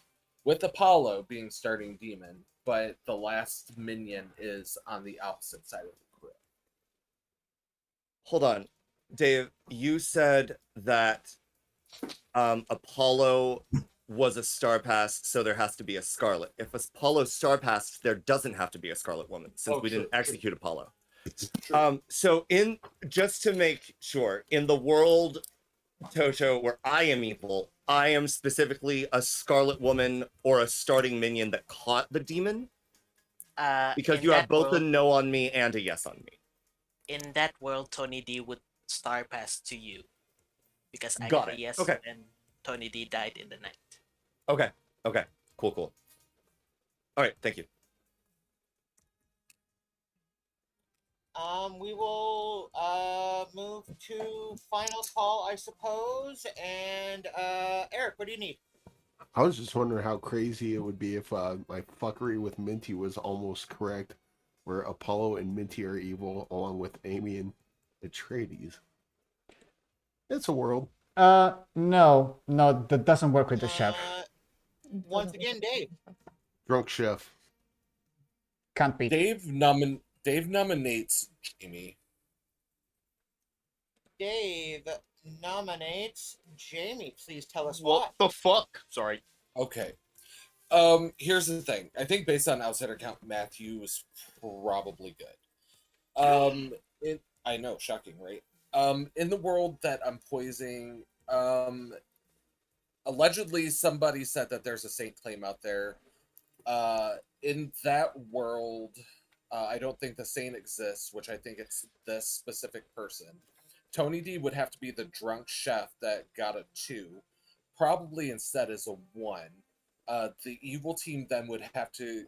with Apollo being starting demon, but the last minion is on the opposite side of the crew. Hold on, Dave. You said that Apollo was a Star Pass, so there has to be a Scarlet. If Apollo Star Passed, there doesn't have to be a Scarlet Woman, since we didn't execute Apollo. So just to make sure, in the world, Tosho, where I am evil, I am specifically a Scarlet Woman or a starting minion that caught the demon? Because In you have that both a world- no on me and a yes on me. In that world, Tony D would star pass to you. Because I Got got a it. yes, Okay. and Tony D died in the night. Okay. Cool. All right, thank you. We will move to final call, I suppose. And Eric, what do you need? I was just wondering how crazy it would be if my fuckery with Minty was almost correct, where Apollo and Minty are evil, along with Amy and Atreides. It's a world. No, that doesn't work with the chef. Once again, Dave. Drunk chef. Can't be. Dave nominates Jamie. Dave nominates Jamie. Please tell us What the fuck? Sorry. Okay. Here's the thing. I think based on outsider count, Matthew is probably good. I know, shocking, right? In the world that I'm poisoning, allegedly somebody said that there's a saint claim out there. In that world, I don't think the saint exists, which I think it's this specific person. Tony D would have to be the drunk chef that got a 2. Probably instead is a 1. The evil team then would have to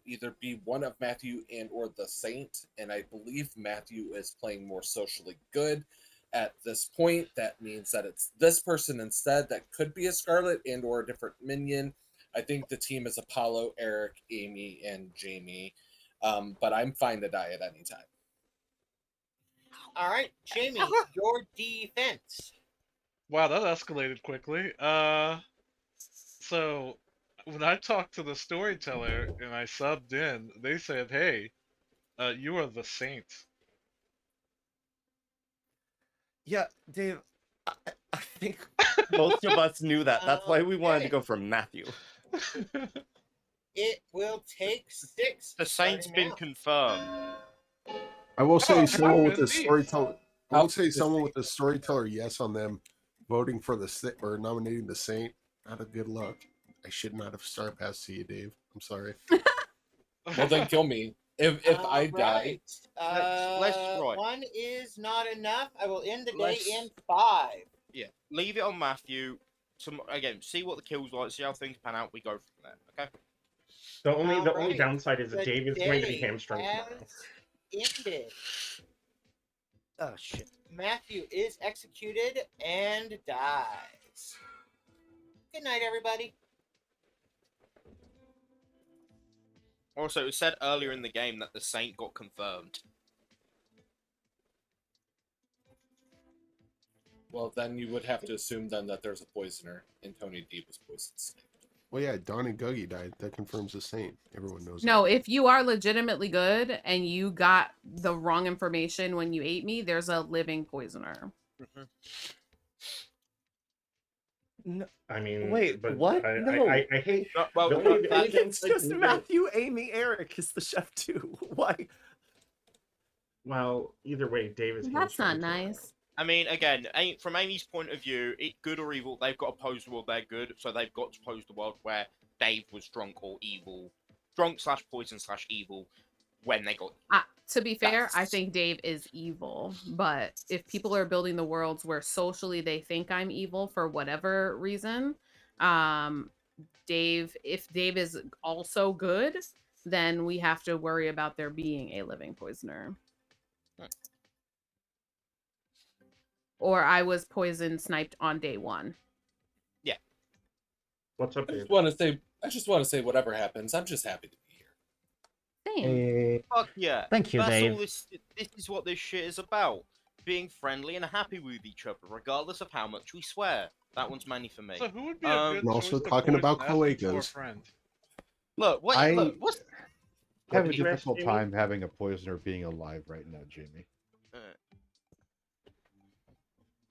either be one of Matthew and or the saint, and I believe Matthew is playing more socially good at this point. That means that it's this person instead that could be a Scarlet and or a different minion. I think the team is Apollo, Eric, Amy, and Jamie, but I'm fine to die at any time. All right, Jamie, your defense. Wow, that escalated quickly. So when I talked to the storyteller and I subbed in, they said, "Hey, you are the saint." Yeah, Dave, I think most of us knew that. That's why we wanted to go for Matthew. It will take 6. The saint's been confirmed. I will say someone with the indeed. storyteller. I will say someone with the storyteller yes on them voting for the or nominating the saint. Not a good look. I should not have star passed to you, Dave. I'm sorry. Well, then kill me. If I die. Let's try. 1 is not enough. I will end the day Let's- in 5. Yeah, leave it on Matthew. Again, see what the kills like, see how things pan out. We go from there. Okay. The only Alright, downside is the that Dave is going to be day hamstrung tomorrow. has ended. Oh shit. Matthew is executed and dies. Good night, everybody. Also, it was said earlier in the game that the saint got confirmed. Well, then you would have to assume then that there's a poisoner, and Tony D was poisoned. Well, yeah, Don and Guggy died. That confirms the saint. Everyone knows. No, if you are legitimately good and you got the wrong information when you ate me, there's a living poisoner. No, I mean, wait, but what? No. I hate. Well, the way that it's like, just Matthew, Amy, Eric is the chef too. Why? Well, either way, Dave is. That's not hamstrung tomorrow. nice. I mean, again, from Amy's point of view, good or evil, they've got to pose the world they're good, so they've got to pose the world where Dave was drunk or evil, drunk/poison/evil when they got. To be fair, I think Dave is evil, but if people are building the worlds where socially they think I'm evil for whatever reason, if Dave is also good, then we have to worry about there being a living poisoner. Or I was poison sniped on day 1. Yeah. What's up, I Dave? just want to say, whatever happens, I'm just happy to be here. Same. Fuck yeah. Thank you, That's Dave. all this is what this shit is about. Being friendly and happy with each other, regardless of how much we swear. That one's mainly for me. So who would be a good And also choice to talking about poison after to our cloacas. friend? Look, wait, look, what's I have a did you ask, difficult Jamie? time having a poisoner being alive right now, Jamie.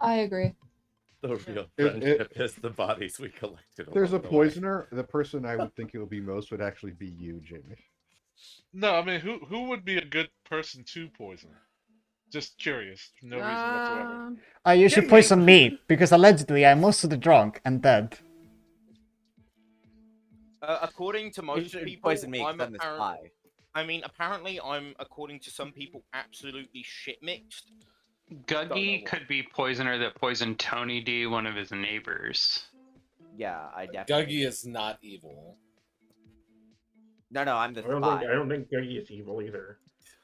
I agree. The real It- friendship is the bodies we collected. There's a along the way. poisoner. The person I would think it would be most would actually be you, Jamie. No, I mean who would be a good person to poison? Just curious, no reason whatsoever. You should poison me, because allegedly I'm also the drunk and dead. According to most should people, poison me 'cause I'm I'm the spy. I mean, apparently, I'm, according to some people, absolutely shit mixed. Guggy could be poisoner that poisoned Tony D, one of his neighbors. Yeah, I definitely. Guggy is not evil. No, I'm the I don't spy. think Guggy is evil either.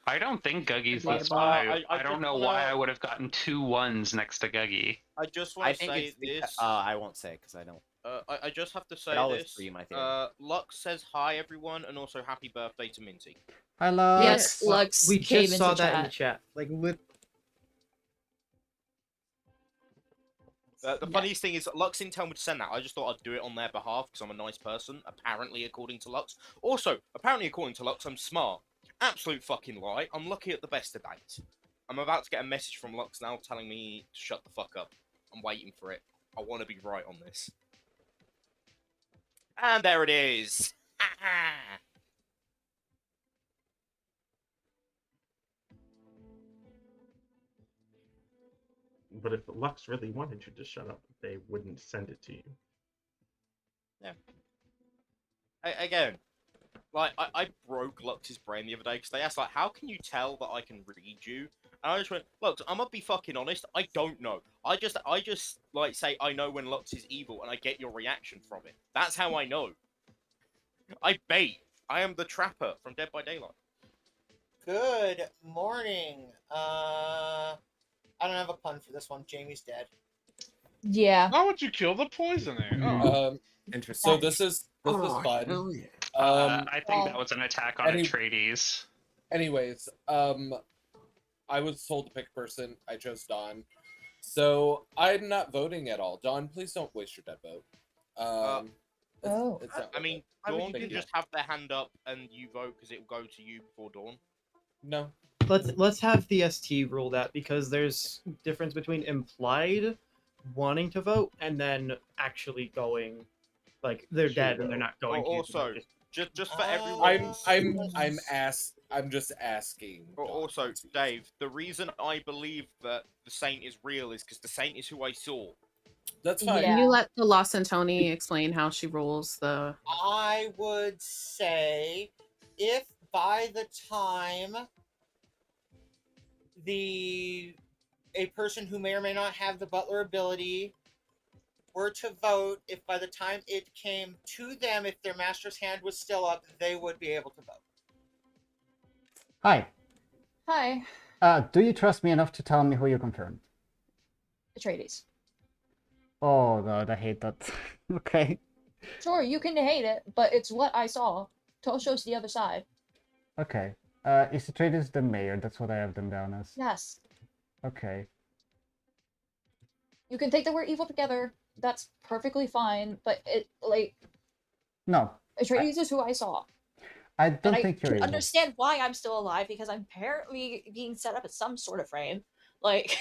I don't think Guggy's But, the spy. I I don't just know wanna- why I would have gotten 2 1s next to Guggy. I just I want to think say it's because, this. I won't say because I don't. I just have to say I'll this. scream my theory. Lux says hi, everyone, and also happy birthday to Minty. Hi, Lux. Yes, Lux We came just saw into that in chat. the chat. Like, The funniest thing is, Lux didn't tell me to send that. I just thought I'd do it on their behalf because I'm a nice person, apparently, according to Lux. Also, apparently, according to Lux, I'm smart. Absolute fucking lie. I'm lucky at the best of days. I'm about to get a message from Lux now telling me to shut the fuck up. I'm waiting for it. I want to be right on this. And there it is. But if Lux really wanted you to shut up, they wouldn't send it to you. Yeah. Again, like, I broke Lux's brain the other day because they asked, like, how can you tell that I can read you? And I just went, Lux, I'm gonna be fucking honest, I don't know. I just, like, say I know when Lux is evil and I get your reaction from it. That's how I know. I bait. I am the trapper from Dead by Daylight. Good morning. I don't have a pun for this one. Jamie's dead. Yeah. Why would you kill the poisoner? Oh. Interesting. So this is fun. I think that was an attack on Atreides. Anyways, I was told to pick a person. I chose Dawn. So I'm not voting at all. Dawn, please don't waste your dead vote. It's not I mean, worth it. Dawn can just have their hand up and you vote because it will go to you before Dawn. No. let's have the ST rule that, because there's difference between implied wanting to vote and then actually going, like they're dead and they're not going to. Also, just for everyone. I'm just asking. Also, Dave, the reason I believe that the Saint is real is because the Saint is who I saw. That's fine. Can you let the Lost and Tony explain how she rules the? I would say if by the time a person who may or may not have the butler ability were to vote, if by the time it came to them, if their master's hand was still up, they would be able to vote. Hi. Hi, Do you trust me enough to tell me who you confirmed? Atreides. Oh god, I hate that. Okay. Sure, you can hate it, but it's what I saw. Tosho's the other side. Okay. Is Atreides the mayor? That's what I have them down as. Yes. Okay. You can think that we're evil together. That's perfectly fine, but it, like, No. Atreides is who I saw. I don't And think I you're can evil. understand why I'm still alive, because I'm apparently being set up at some sort of frame. Like,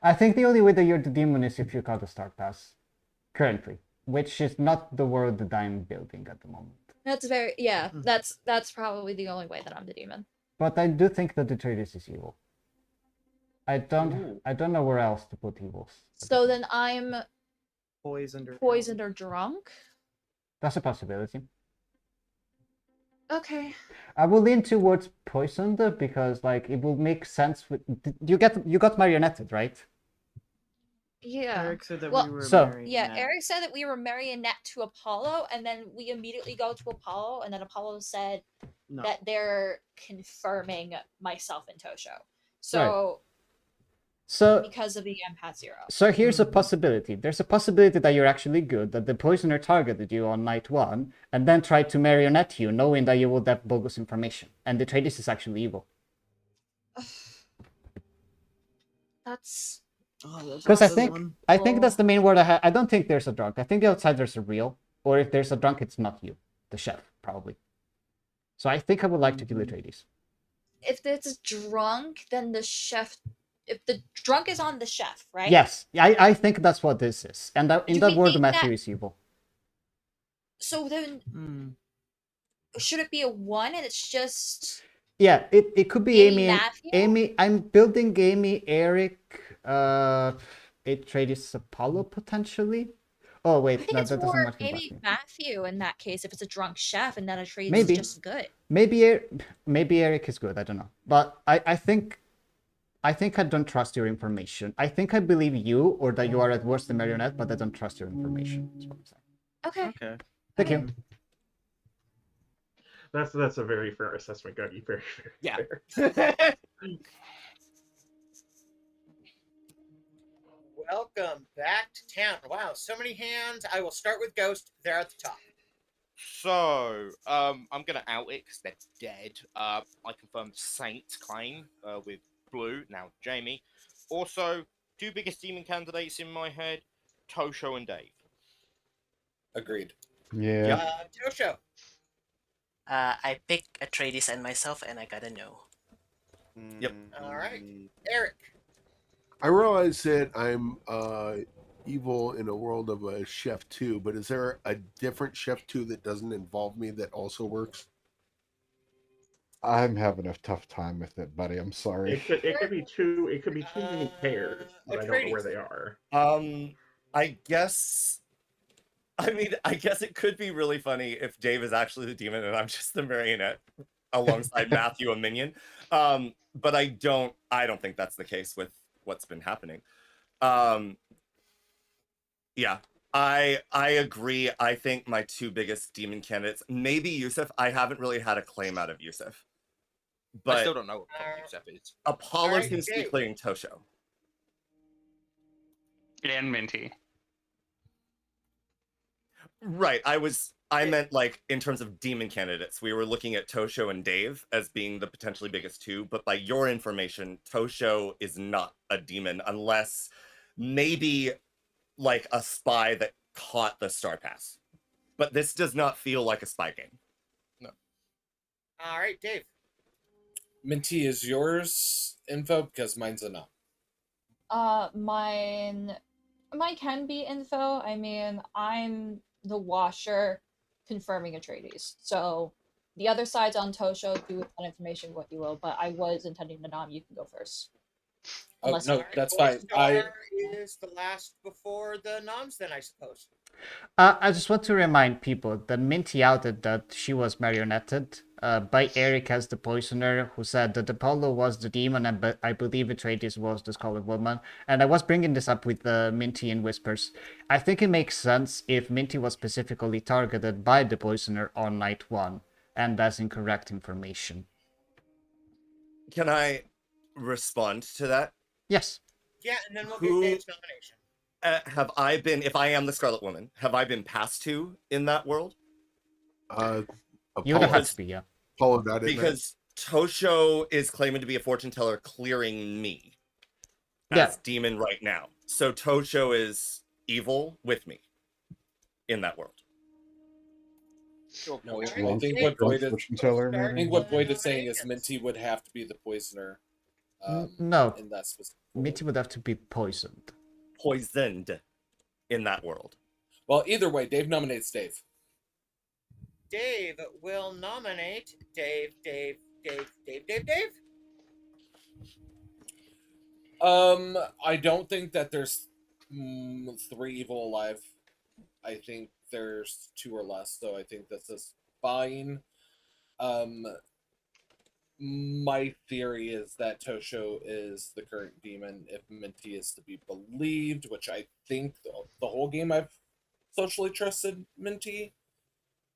I think the only way that you're the demon is if you got the start pass. Currently. Which is not the world that I'm building at the moment. that's very, yeah, that's probably the only way that I'm the demon. But I do think that Atreides is evil. I don't know where else to put evils. So then I'm poisoned or drunk? That's a possibility. Okay. I will lean towards poisoned because like it will make sense with you got marionetted, right? Yeah. Eric said that well, we were yeah, Eric said that we were marionette to Apollo, and then we immediately go to Apollo, and then Apollo said No. that they're confirming myself and Tosho. So So because of the empath 0. So here's a possibility. There's a possibility that you're actually good, that the poisoner targeted you on night 1, and then tried to marionette you, knowing that you would have bogus information. And the Atreides is actually evil. That's... Because I think that's the main word I have. I don't think there's a drunk. I think the outsiders are real. Or if there's a drunk, it's not you. The chef, probably. So I think I would like to kill Atreides. If it's drunk, then the chef... If the drunk is on the chef, right? Yes, I think that's what this is. And in Do that we world, think Matthew that- is evil. So then... Should it be a 1 and it's just... Yeah, it could be Amy. Matthew? Amy, I'm building Amy, Eric, Atreides, Apollo potentially. Oh wait, I think no, it's that doesn't more match with maybe Matthew in that case if it's a drunk chef and then a trade Maybe. is just good. Maybe Eric is good. I don't know, but I think I don't trust your information. I think I believe you, or that you are at worst a marionette, but I don't trust your information. That's what I'm saying. Okay. Okay. Thank you. That's a very fair assessment, Gunny. Very, very Yeah. fair. Welcome back to town. Wow, so many hands. I will start with Ghost. They're at the top. So, I'm gonna out it because they're dead. I confirmed Saint's claim with Blue, now Jamie. Also, 2 biggest demon candidates in my head, Tosho and Dave. Agreed. Yeah. Tosho. I pick Atreides and myself, and I gotta know. Yep. All right. Eric. I realize that I'm evil in a world of a chef 2, but is there a different chef 2 that doesn't involve me that also works? I'm having a tough time with it, buddy. I'm sorry. It could be two. It could be too many pairs, but I don't know where they are. I guess. I mean, I guess it could be really funny if Dave is actually the demon and I'm just the marionette alongside Matthew, a minion. But I don't think that's the case with what's been happening. Yeah, I agree. I think my 2 biggest demon candidates, maybe Yusuf. I haven't really had a claim out of Yusuf. But I still don't know what Yusuf is. Apollo Alright, seems to be Dave. clearing Tosho. And Minty. Right. I meant like in terms of demon candidates. We were looking at Tosho and Dave as being the potentially biggest 2, but by your information, Tosho is not a demon unless maybe like a spy that caught the Star Pass. But this does not feel like a spy game. No. All right, Dave. Minty, is yours info? Because mine's a no. Mine can be info. I mean, I'm the washer confirming Atreides. So the other side's on Tosho, do with that information what you will, but I was intending to nom, you can go first. Oh, Unless no, you- that's fine. Star is the last before the noms, then I suppose. I just want to remind people that Minty outed that she was marionetted by Eric as the poisoner, who said that Apollo was the demon and I believe Atreides was the Scarlet Woman. And I was bringing this up with Minty in Whispers. I think it makes sense if Minty was specifically targeted by the poisoner on night 1, and that's incorrect information. Can I respond to that? Yes. Yeah, and then we'll Who- get Dave's nomination. Have I been, if I am the Scarlet Woman, have I been passed to in that world? You would have had to be, yeah. Apollo died in Because Tosho is claiming to be a fortune teller clearing me Yeah. as demon right now. So Tosho is evil with me in that world. No, I Well, think Dave, what Boyd fortune teller, I maybe? think what Boyd is saying is Minty would have to be the poisoner. No. In that specific. Minty would have to be poisoned. Poisoned in that world. Well, either way, Dave nominates Dave. Dave will nominate Dave. I don't think that there's 3 evil alive. I think there's 2 or less, so I think this is fine. My theory is that Tosho is the current demon if Minty is to be believed, which I think the whole game I've socially trusted Minty.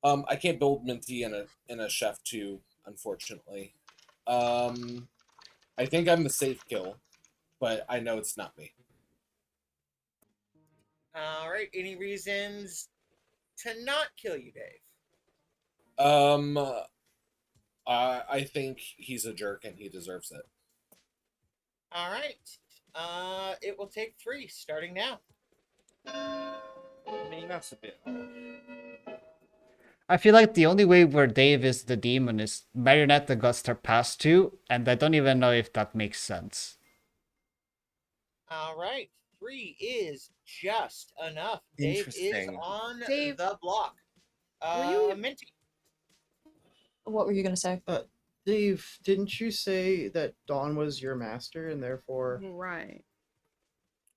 I can't build Minty in a chef 2, unfortunately. I think I'm the safe kill. but I know it's not me. All right. Any reasons to not kill you, Dave? I think he's a jerk and he deserves it. All right. It will take 3 starting now. I mean, that's a bit odd. I feel like the only way where Dave is the demon is Marionette and Guster pass 2, and I don't even know if that makes sense. All right. 3 is just enough. Dave is Interesting. on Dave, the block. were you- Minty. What were you gonna say? Dave, didn't you say that Dawn was your master and therefore? Right.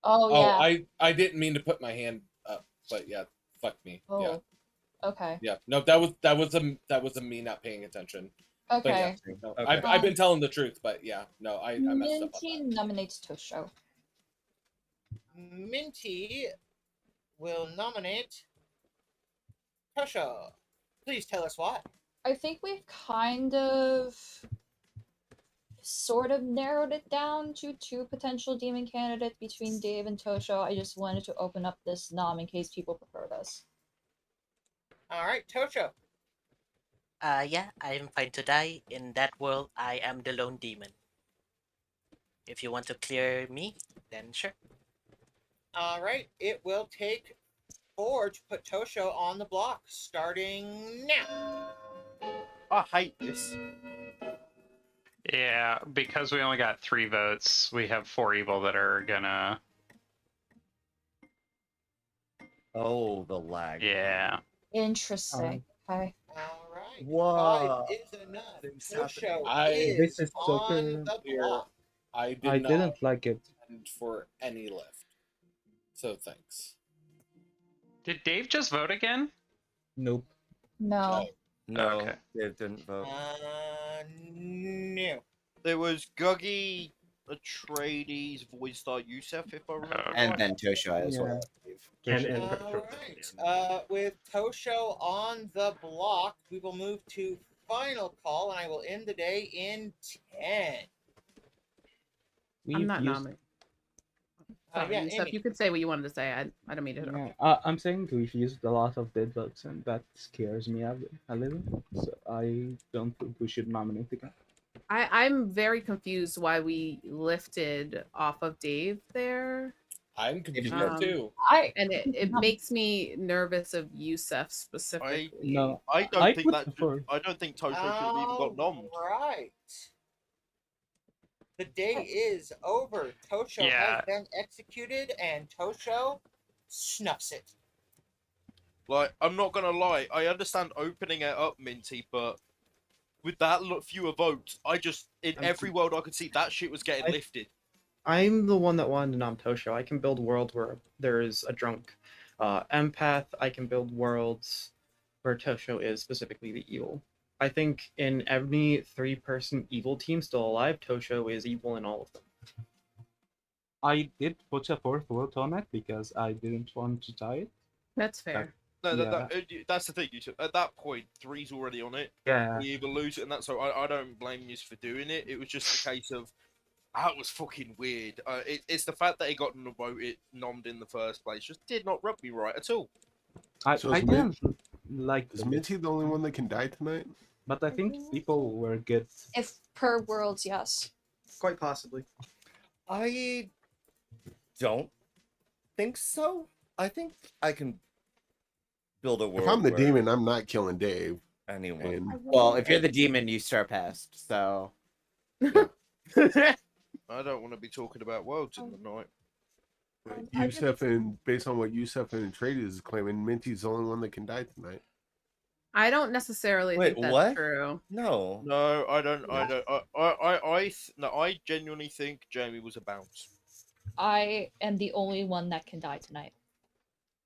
Oh yeah. I didn't mean to put my hand up, but yeah, fuck me. Oh. Yeah. Okay. Yeah. No, that was a me not paying attention. But yeah, Okay. no, Okay. I've been telling the truth, but yeah, no, I messed up on Minty nominates Tosho. Minty will nominate Tosho. Please tell us why. I think we've kind of sort of narrowed it down to 2 potential demon candidates between Dave and Tosho. I just wanted to open up this nom in case people prefer this. All right, Tosho. Yeah, I'm fine to die. In that world, I am the lone demon. If you want to clear me, then sure. All right, it will take 4 to put Tosho on the block, starting now. I hate this. Yeah, because we only got 3 votes, we have 4 evil that are gonna. Oh, the lag. Yeah. Interesting. Okay. All right. Whoa. 5 is enough. Things Tosho This is is so on the block. I did I not didn't like it. intend for any lift. So thanks. Did Dave just vote again? Nope. No. No, Okay. Dave didn't vote. No. There was Guggy, Atreides, Voidstar, Yusef, if I remember And right. then Tosho as well. All right. With Tosho on the block, we will move to final call, and I will end the day in 10. I'm not used- nominating. Sorry, yeah, Yusef, Amy. you could say what you wanted to say. I don't mean to Yeah, interrupt. I'm saying we've used a lot of dead votes, and that scares me a little. So I don't think we should nominate again. I'm very confused why we lifted off of Dave there. I'm confused too. And it makes me nervous of Yusef specifically. No, I don't I think would that. prefer- I don't think Tosho should have even got nommed. Right. The day is over. Tosho Yeah. has been executed, and Tosho snuffs it. Like, I'm not gonna lie, I understand opening it up, Minty, but with that fewer votes, in every world I could see, that shit was getting lifted. I'm the one that wanted to nom Tosho. I can build worlds where there is a drunk empath. I can build worlds where Tosho is specifically the evil. I think in any 3-person evil team still alive, Tosho is evil in all of them. I did put a 4th vote on it because I didn't want to tie it. That's fair. That's the thing. At that point, 3's already on it. Yeah. We either lose it, and that's so. I don't blame you for doing it. It was just a case of that was fucking weird. It's the fact that he got nommed in the first place just did not rub me right at all. I So is didn't like Is the Minty the only one that can die tonight? but I think people were good. If per worlds, yes. Quite possibly. I don't think so. I think I can build a world. If I'm the where demon, I'm not killing Dave. anyone. And Well, if you're the demon, you start past. So. I don't want to be talking about worlds in the night. Yusef, and based on what Yusef and Atreides is claiming, Minty's the only one that can die tonight. I don't necessarily Wait, think that's what? true. No. No, I don't. I genuinely think Jamie was a bounce. I am the only one that can die tonight.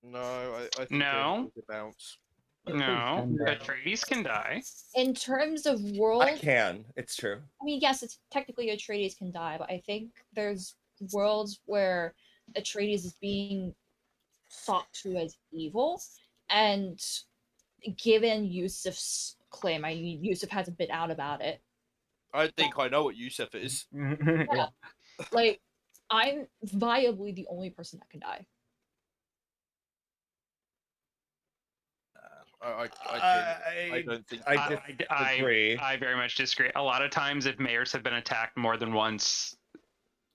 No, I think No. Jamie was a bounce. No, Atreides can die. In terms of worlds, I can. It's true. I mean, yes, it's technically Atreides can die, but I think there's worlds where Atreides is being thought to as evil, and given Yusuf's claim, Yusuf hasn't been out about it. I think I know what Yusef is. Yeah. Like, I'm viably the only person that can die. I don't think I very much disagree. A lot of times, if mayors have been attacked more than once,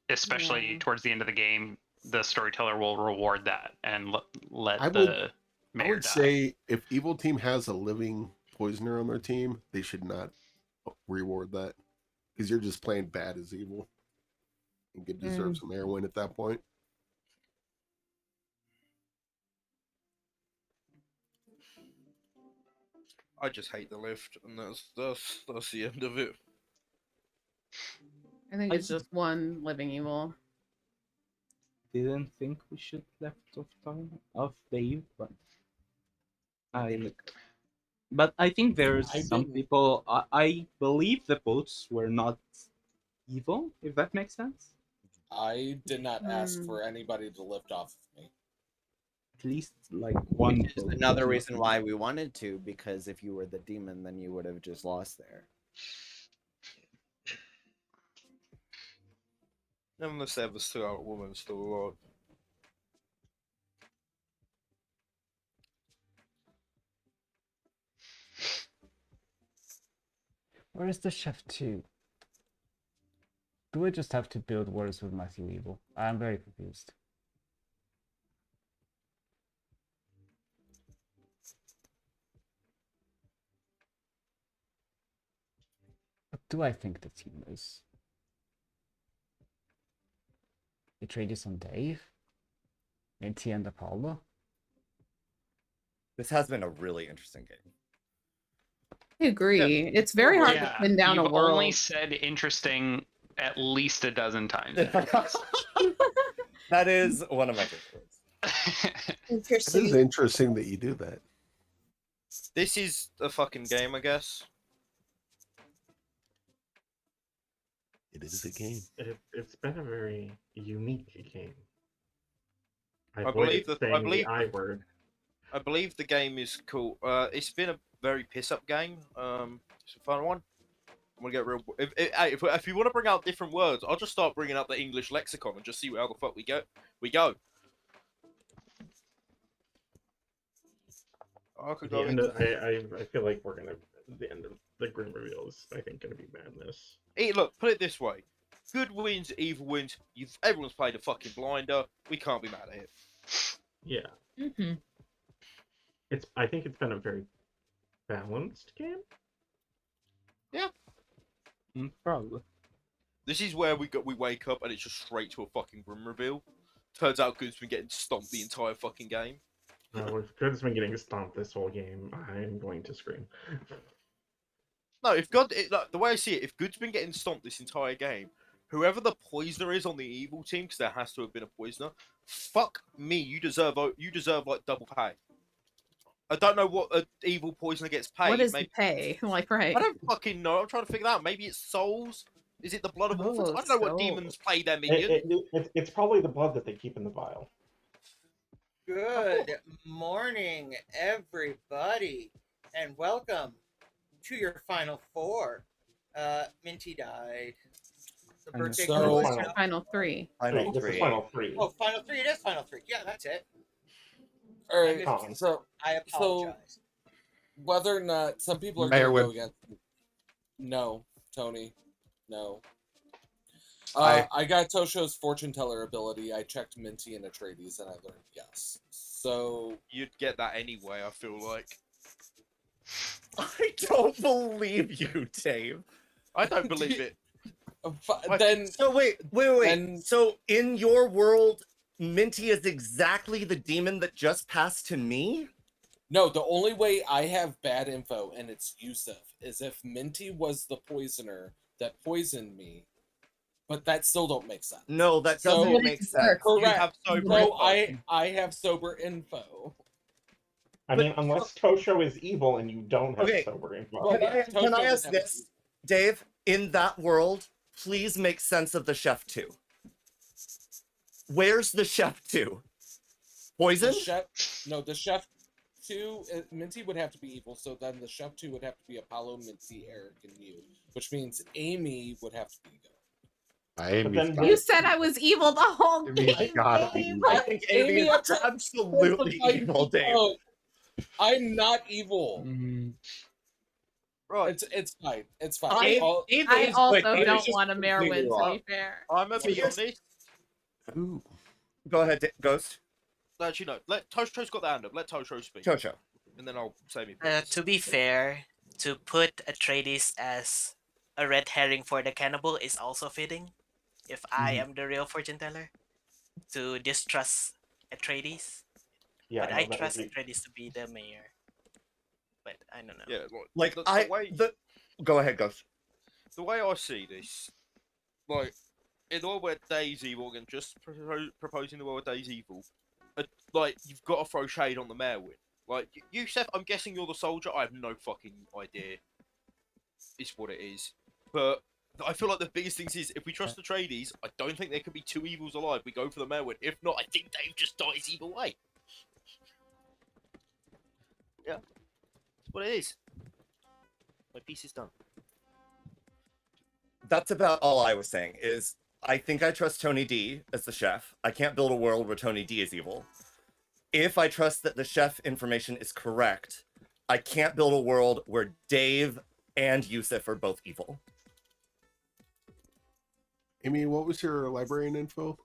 especially towards the end of the game, the storyteller will reward that and let the I mayor would die. say if evil team has a living poisoner on their team, they should not reward that because you're just playing bad as evil and could deserve some heroin at that point. I just hate the lift, and that's the end of it. I think it's just one living evil. Didn't think we should left off time of Dave, but I think there's I some didn't- people. I believe the votes were not evil, if that makes sense. I did not ask for anybody to lift off of me. At least like one Which is vote. another was reason not why evil. we wanted to, because if you were the demon, then you would have just lost there. Unless they have a still-out woman still alive. Where is the chef 2? Do I just have to build words with Matthew Evil? I'm very confused. What do I think the team is? Atreides on Dave? Minty and Apollo? This has been a really interesting game. I agree. It's very hard to pin down you've a world. only said interesting at least a dozen times. That is one of my favorites. It is interesting that you do that. This is a fucking game, I guess. It is a game. It's been a very unique game. I believe the I word. I believe the game is cool. It's been a very piss-up game. It's a fun one. I'm gonna get real. If you want to bring out different words, I'll just start bringing out the English lexicon and just see how the fuck we go. I could go. I feel like we're gonna. The end of the grim reveal is, I think, gonna be madness. Look, put it this way: good wins, evil wins. Everyone's played a fucking blinder. We can't be mad at it. Yeah. Mm-hmm. I think it's been a very balanced game. Yeah. Probably. This is where we wake up and it's just straight to a fucking grim reveal. Turns out Good's been getting stomped the entire fucking game. If Good's been getting stomped this whole game, I'm going to scream. No, the way I see it, if Good's been getting stomped this entire game, whoever the poisoner is on the evil team, because there has to have been a poisoner, fuck me, you deserve like double pay. I don't know what an evil poisoner gets paid. What is the pay? Like, right? I don't fucking know. I'm trying to figure that out. Maybe it's souls. Is it the blood of orphans? I don't know what demons pay their minions. It's probably the blood that they keep in the vial. Good morning, everybody, and welcome to your final four. Minty died. The birthday girl is now... Final three. Final three. Oh, final three. It is final three. Yeah, that's it. All right, so I apologize. Whether or not some people are Mayor going to go Webb. against, no, Tony, no. I I got Tosho's fortune teller ability. I checked Minty and Atreides, and I learned yes. So you'd get that anyway. I feel like. I don't believe you, Dave. I don't believe it. Then so wait. So in your world, Minty is exactly the demon that just passed to me? No, the only way I have bad info, and it's Yusuf, is if Minty was the poisoner that poisoned me. But that still don't make sense. No, that doesn't make sense. Correct. You have sober No, info. I have sober info. I mean, unless Tosho is evil and you don't have Okay, sober info. Well, Can I Tosho ask would have this, Dave? In that world, please make sense of the chef 2. Where's the chef 2? Poison? The chef 2, Minty would have to be evil, so then the chef 2 would have to be Apollo, Minty, Eric, and you, which means Amy would have to be good. Amy's then got You it. said I was evil the whole Amy's game. gotta be Dave. evil. I think Amy is attacks absolutely specified evil, Dave. people. I'm not evil. Right. It's fine. It's fine. I- I'll- I Wait, also Amy don't just want a mayor completely win, to wrong. be fair. I'm gonna be Here's- honest. Ooh. Go ahead, Ghost. Actually, no. Let Tosho's got the hand up. Let Tosho speak. Tosho. And then I'll say me. To be fair, to put Atreides as a red herring for the cannibal is also fitting. If I am the real fortune teller, to distrust Atreides. Yeah, but no, I that would trust be- Atreides to be the mayor. But I don't know. Yeah, Like the way Go ahead, Ghost. the way I see this, like in the world where Dave's evil and just proposing the world where Dave's evil, like you've got to throw shade on the mayor win. Like you, Seth, I'm guessing you're the soldier. I have no fucking idea. It's what it is, but I feel like the biggest thing is if we trust the tradies, I don't think there could be two evils alive. We go for the mayor win. If not, I think Dave just dies either way. Yeah, that's what it is. My piece is done. That's about all I was saying. Is I think I trust Tony D as the chef. I can't build a world where Tony D is evil. If I trust that the chef information is correct, I can't build a world where Dave and Yusuf are both evil. Amy, what was your librarian info?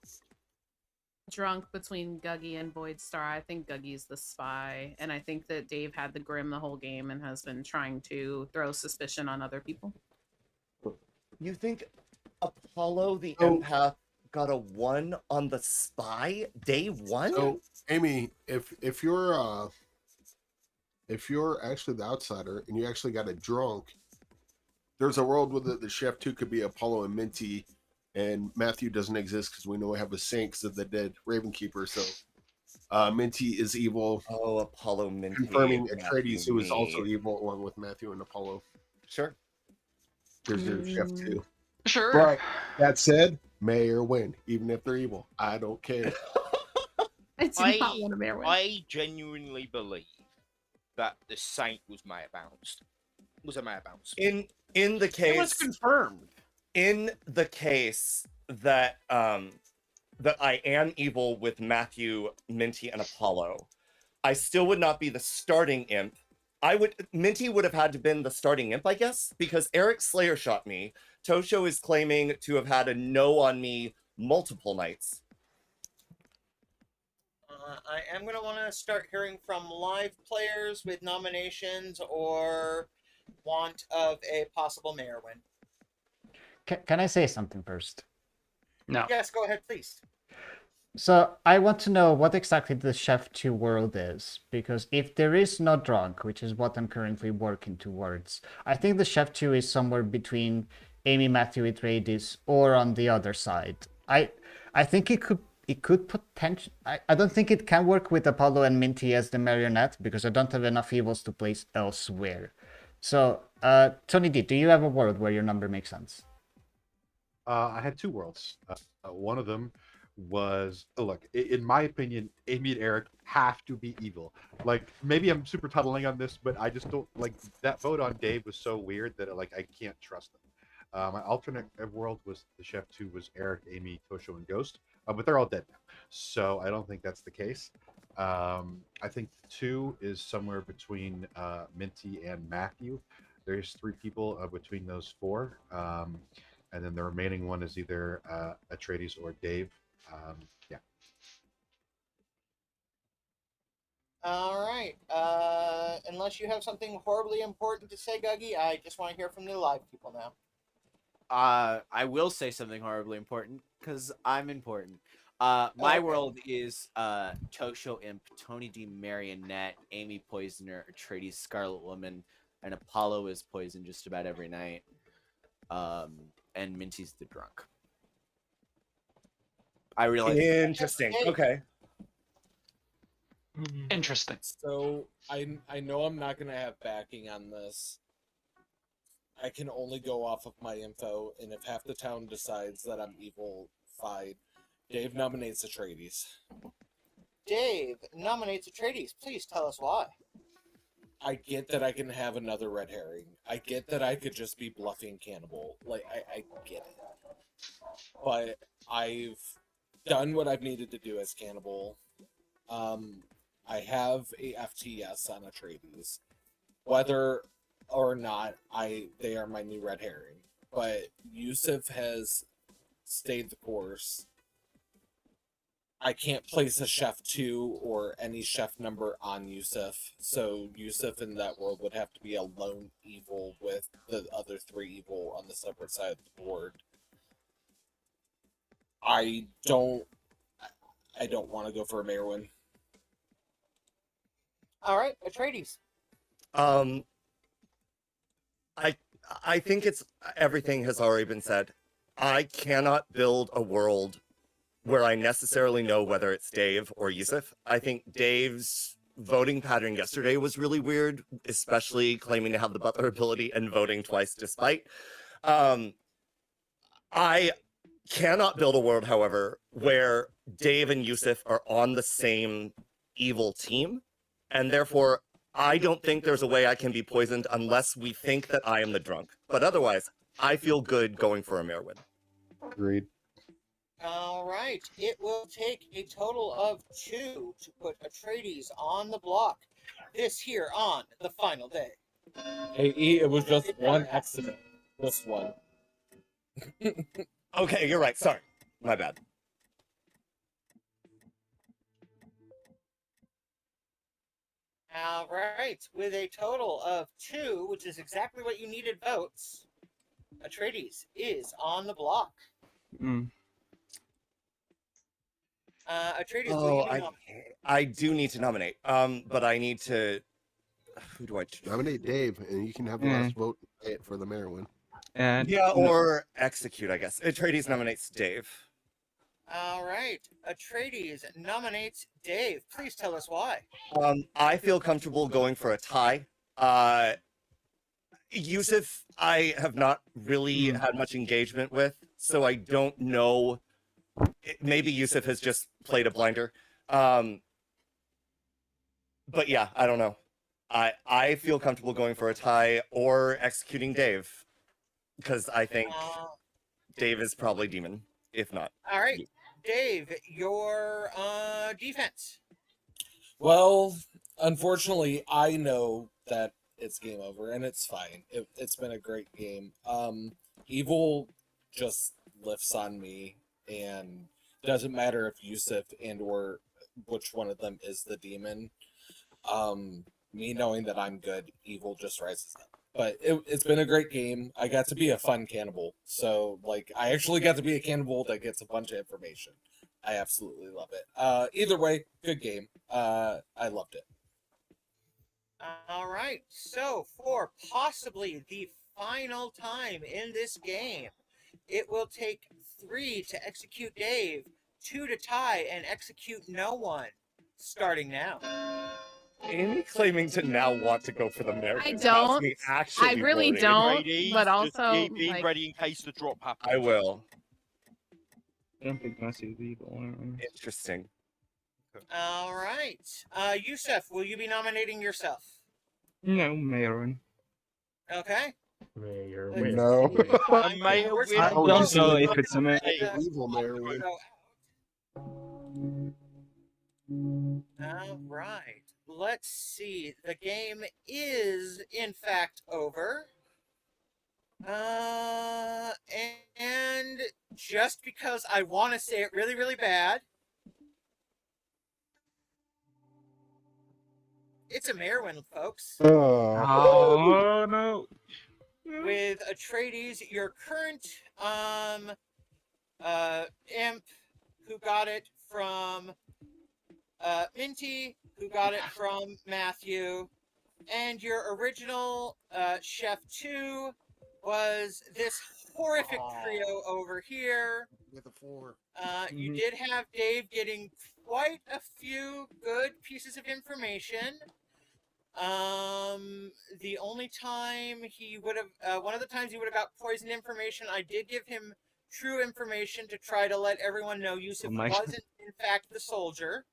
Drunk between Guggy and Void Star. I think Guggy's the spy, and I think that Dave had the Grim the whole game and has been trying to throw suspicion on other people. You think Apollo the empath got a 1 on the spy day 1? So, Amy, if you're actually the outsider and you actually got a drunk, there's a world where the chef too could be Apollo and Minty, and Matthew doesn't exist because we know we have a saint because of the dead Raven Keeper. So Minty is evil. Oh, Apollo, Minty, confirming Matthew, Atreides, who is also me. evil, along with Matthew and Apollo. Sure. There's your chef too. Sure. But that said, mayor win, even if they're evil. I don't care. I do not want a mayor win. I genuinely believe that the saint was mayor bounced. Was a mayor bounce. In the case It was confirmed. In the case that that I am evil with Matthew, Minty, and Apollo, I still would not be the starting imp. Minty would have had to been the starting imp, I guess, because Eric Slayer shot me. Tosho is claiming to have had a no on me multiple nights. I am going to want to start hearing from live players with nominations or want of a possible mayor win. Can I say something first? No. Yes, go ahead, please. So I want to know what exactly the Chef 2 world is, because if there is no drunk, which is what I'm currently working towards, I think the Chef 2 is somewhere between Amy, Matthew, Atreides, or on the other side. I think it could potentially. I don't think it can work with Apollo and Minty as the marionette because I don't have enough evils to place elsewhere. So, Tony D, do you have a world where your number makes sense? I had two worlds. One of them was look, in my opinion, Amy and Eric have to be evil. Like maybe I'm super tunneling on this, but I just don't like that vote on Dave was so weird that I can't trust them. My alternate world was the Chef 2 was Eric, Amy, Tosho, and Ghost, but they're all dead now, so I don't think that's the case. I think 2 is somewhere between Minty and Matthew. There's 3 people between those 4. And then the remaining one is either Atreides or Dave. Yeah. All right. Unless you have something horribly important to say, Guggy, I just want to hear from the live people now. I will say something horribly important because I'm important. My okay. world is Tosho Imp, Tony D Marionette, Amy Poisoner, Atreides Scarlet Woman, and Apollo is poisoned just about every night. And Minty's the drunk. I realize. Interesting. Okay. Interesting. So I know I'm not gonna have backing on this. I can only go off of my info, and if half the town decides that I'm evil, fine. Dave nominates Atreides. Dave nominates Atreides. Please tell us why. I get that I can have another red herring. I get that I could just be bluffing cannibal. Like I get it. but I've done what I've needed to do as cannibal. I have a FTS on Atreides. Whether or not they are my new red herring, but Yusuf has stayed the course. I can't place a chef 2 or any chef number on Yusuf, so Yusuf in that world would have to be a lone evil with the other 3 evil on the separate side of the board. I don't want to go for a Merwin. All right, Atreides. I think it's everything has already been said. I cannot build a world where I necessarily know whether it's Dave or Yusuf. I think Dave's voting pattern yesterday was really weird, especially claiming to have the butler ability and voting twice despite. I cannot build a world, however, where Dave and Yusuf are on the same evil team, and therefore I don't think there's a way I can be poisoned unless we think that I am the drunk. But otherwise, I feel good going for a Merwin. Agreed. All right. It will take a total of 2 to put Atreides on the block this here on the final day. Hey, it was just one accident. Just one. Okay, you're right. Sorry. My bad. All right. With a total of 2, which is exactly what you needed votes, Atreides is on the block. Atreides, will you be nominated? I do need to nominate. But I need to. Who do I choose? Nominate Dave, and you can have the last vote for the Merwin. And yeah, or execute, I guess. Atreides nominates Dave. All right. Atreides nominates Dave. Please tell us why. I feel comfortable going for a tie. Yusuf, I have not really had much engagement with, so I don't know. Maybe Yusuf has just played a blinder. But yeah, I don't know. I feel comfortable going for a tie or executing Dave, because I think Dave is probably demon, if not. All right. Dave, your defense. Well, unfortunately, I know that it's game over, and it's fine. It's been a great game. Evil just lifts on me, and doesn't matter if Yusuf and or which one of them is the demon. Me knowing that I'm good, evil just rises up. But it's been a great game. I got to be a fun cannibal. So, like, I actually got to be a cannibal that gets a bunch of information. I absolutely love it. Either way, good game. I loved it. All right. So, for possibly the final time in this game, it will take 3 to execute Dave, 2 to tie and execute no one. Starting now. Amy claiming to now want to go for the Merwin. I don't. I really don't. But also, be like, ready in case the drop happens. I will. I don't think Messi is evil. Interesting. All right. Yusuf, will you be nominating yourself? No, Marin. Okay. Mayor Let's No. see. Mayor We're win. still I don't know if it's a Marin. Evil Merwin. All right. Let's see. The game is, in fact, over. And just because I want to say it really, really bad, it's a Merwin, folks. Oh no. With Atreides, your current imp, who got it from Minty, who got it from Matthew, and your original Chef 2 was this horrific trio over here. With a 4. You did have Dave getting quite a few good pieces of information. The only time he would have, one of the times he would have got poisoned information, I did give him true information to try to let everyone know Yusuf wasn't, in fact, the soldier.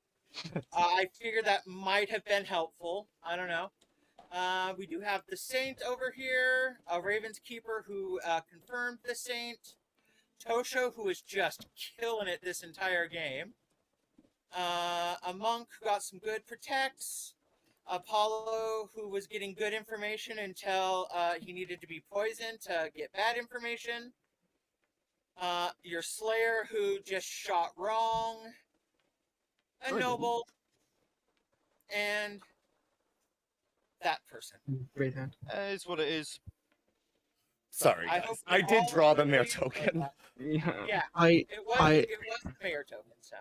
I figured that might have been helpful. I don't know. We do have the Saint over here, a Raven's Keeper who confirmed the Saint. Tosho, who is just killing it this entire game. A monk who got some good protects. Apollo, who was getting good information until he needed to be poisoned to get bad information. Your Slayer, who just shot wrong. A noble. And that person. Great hand. It is what it is. Sorry, I guys. hope I you did all draw the agree mayor with token. that. Yeah, I it was the mayor token, so.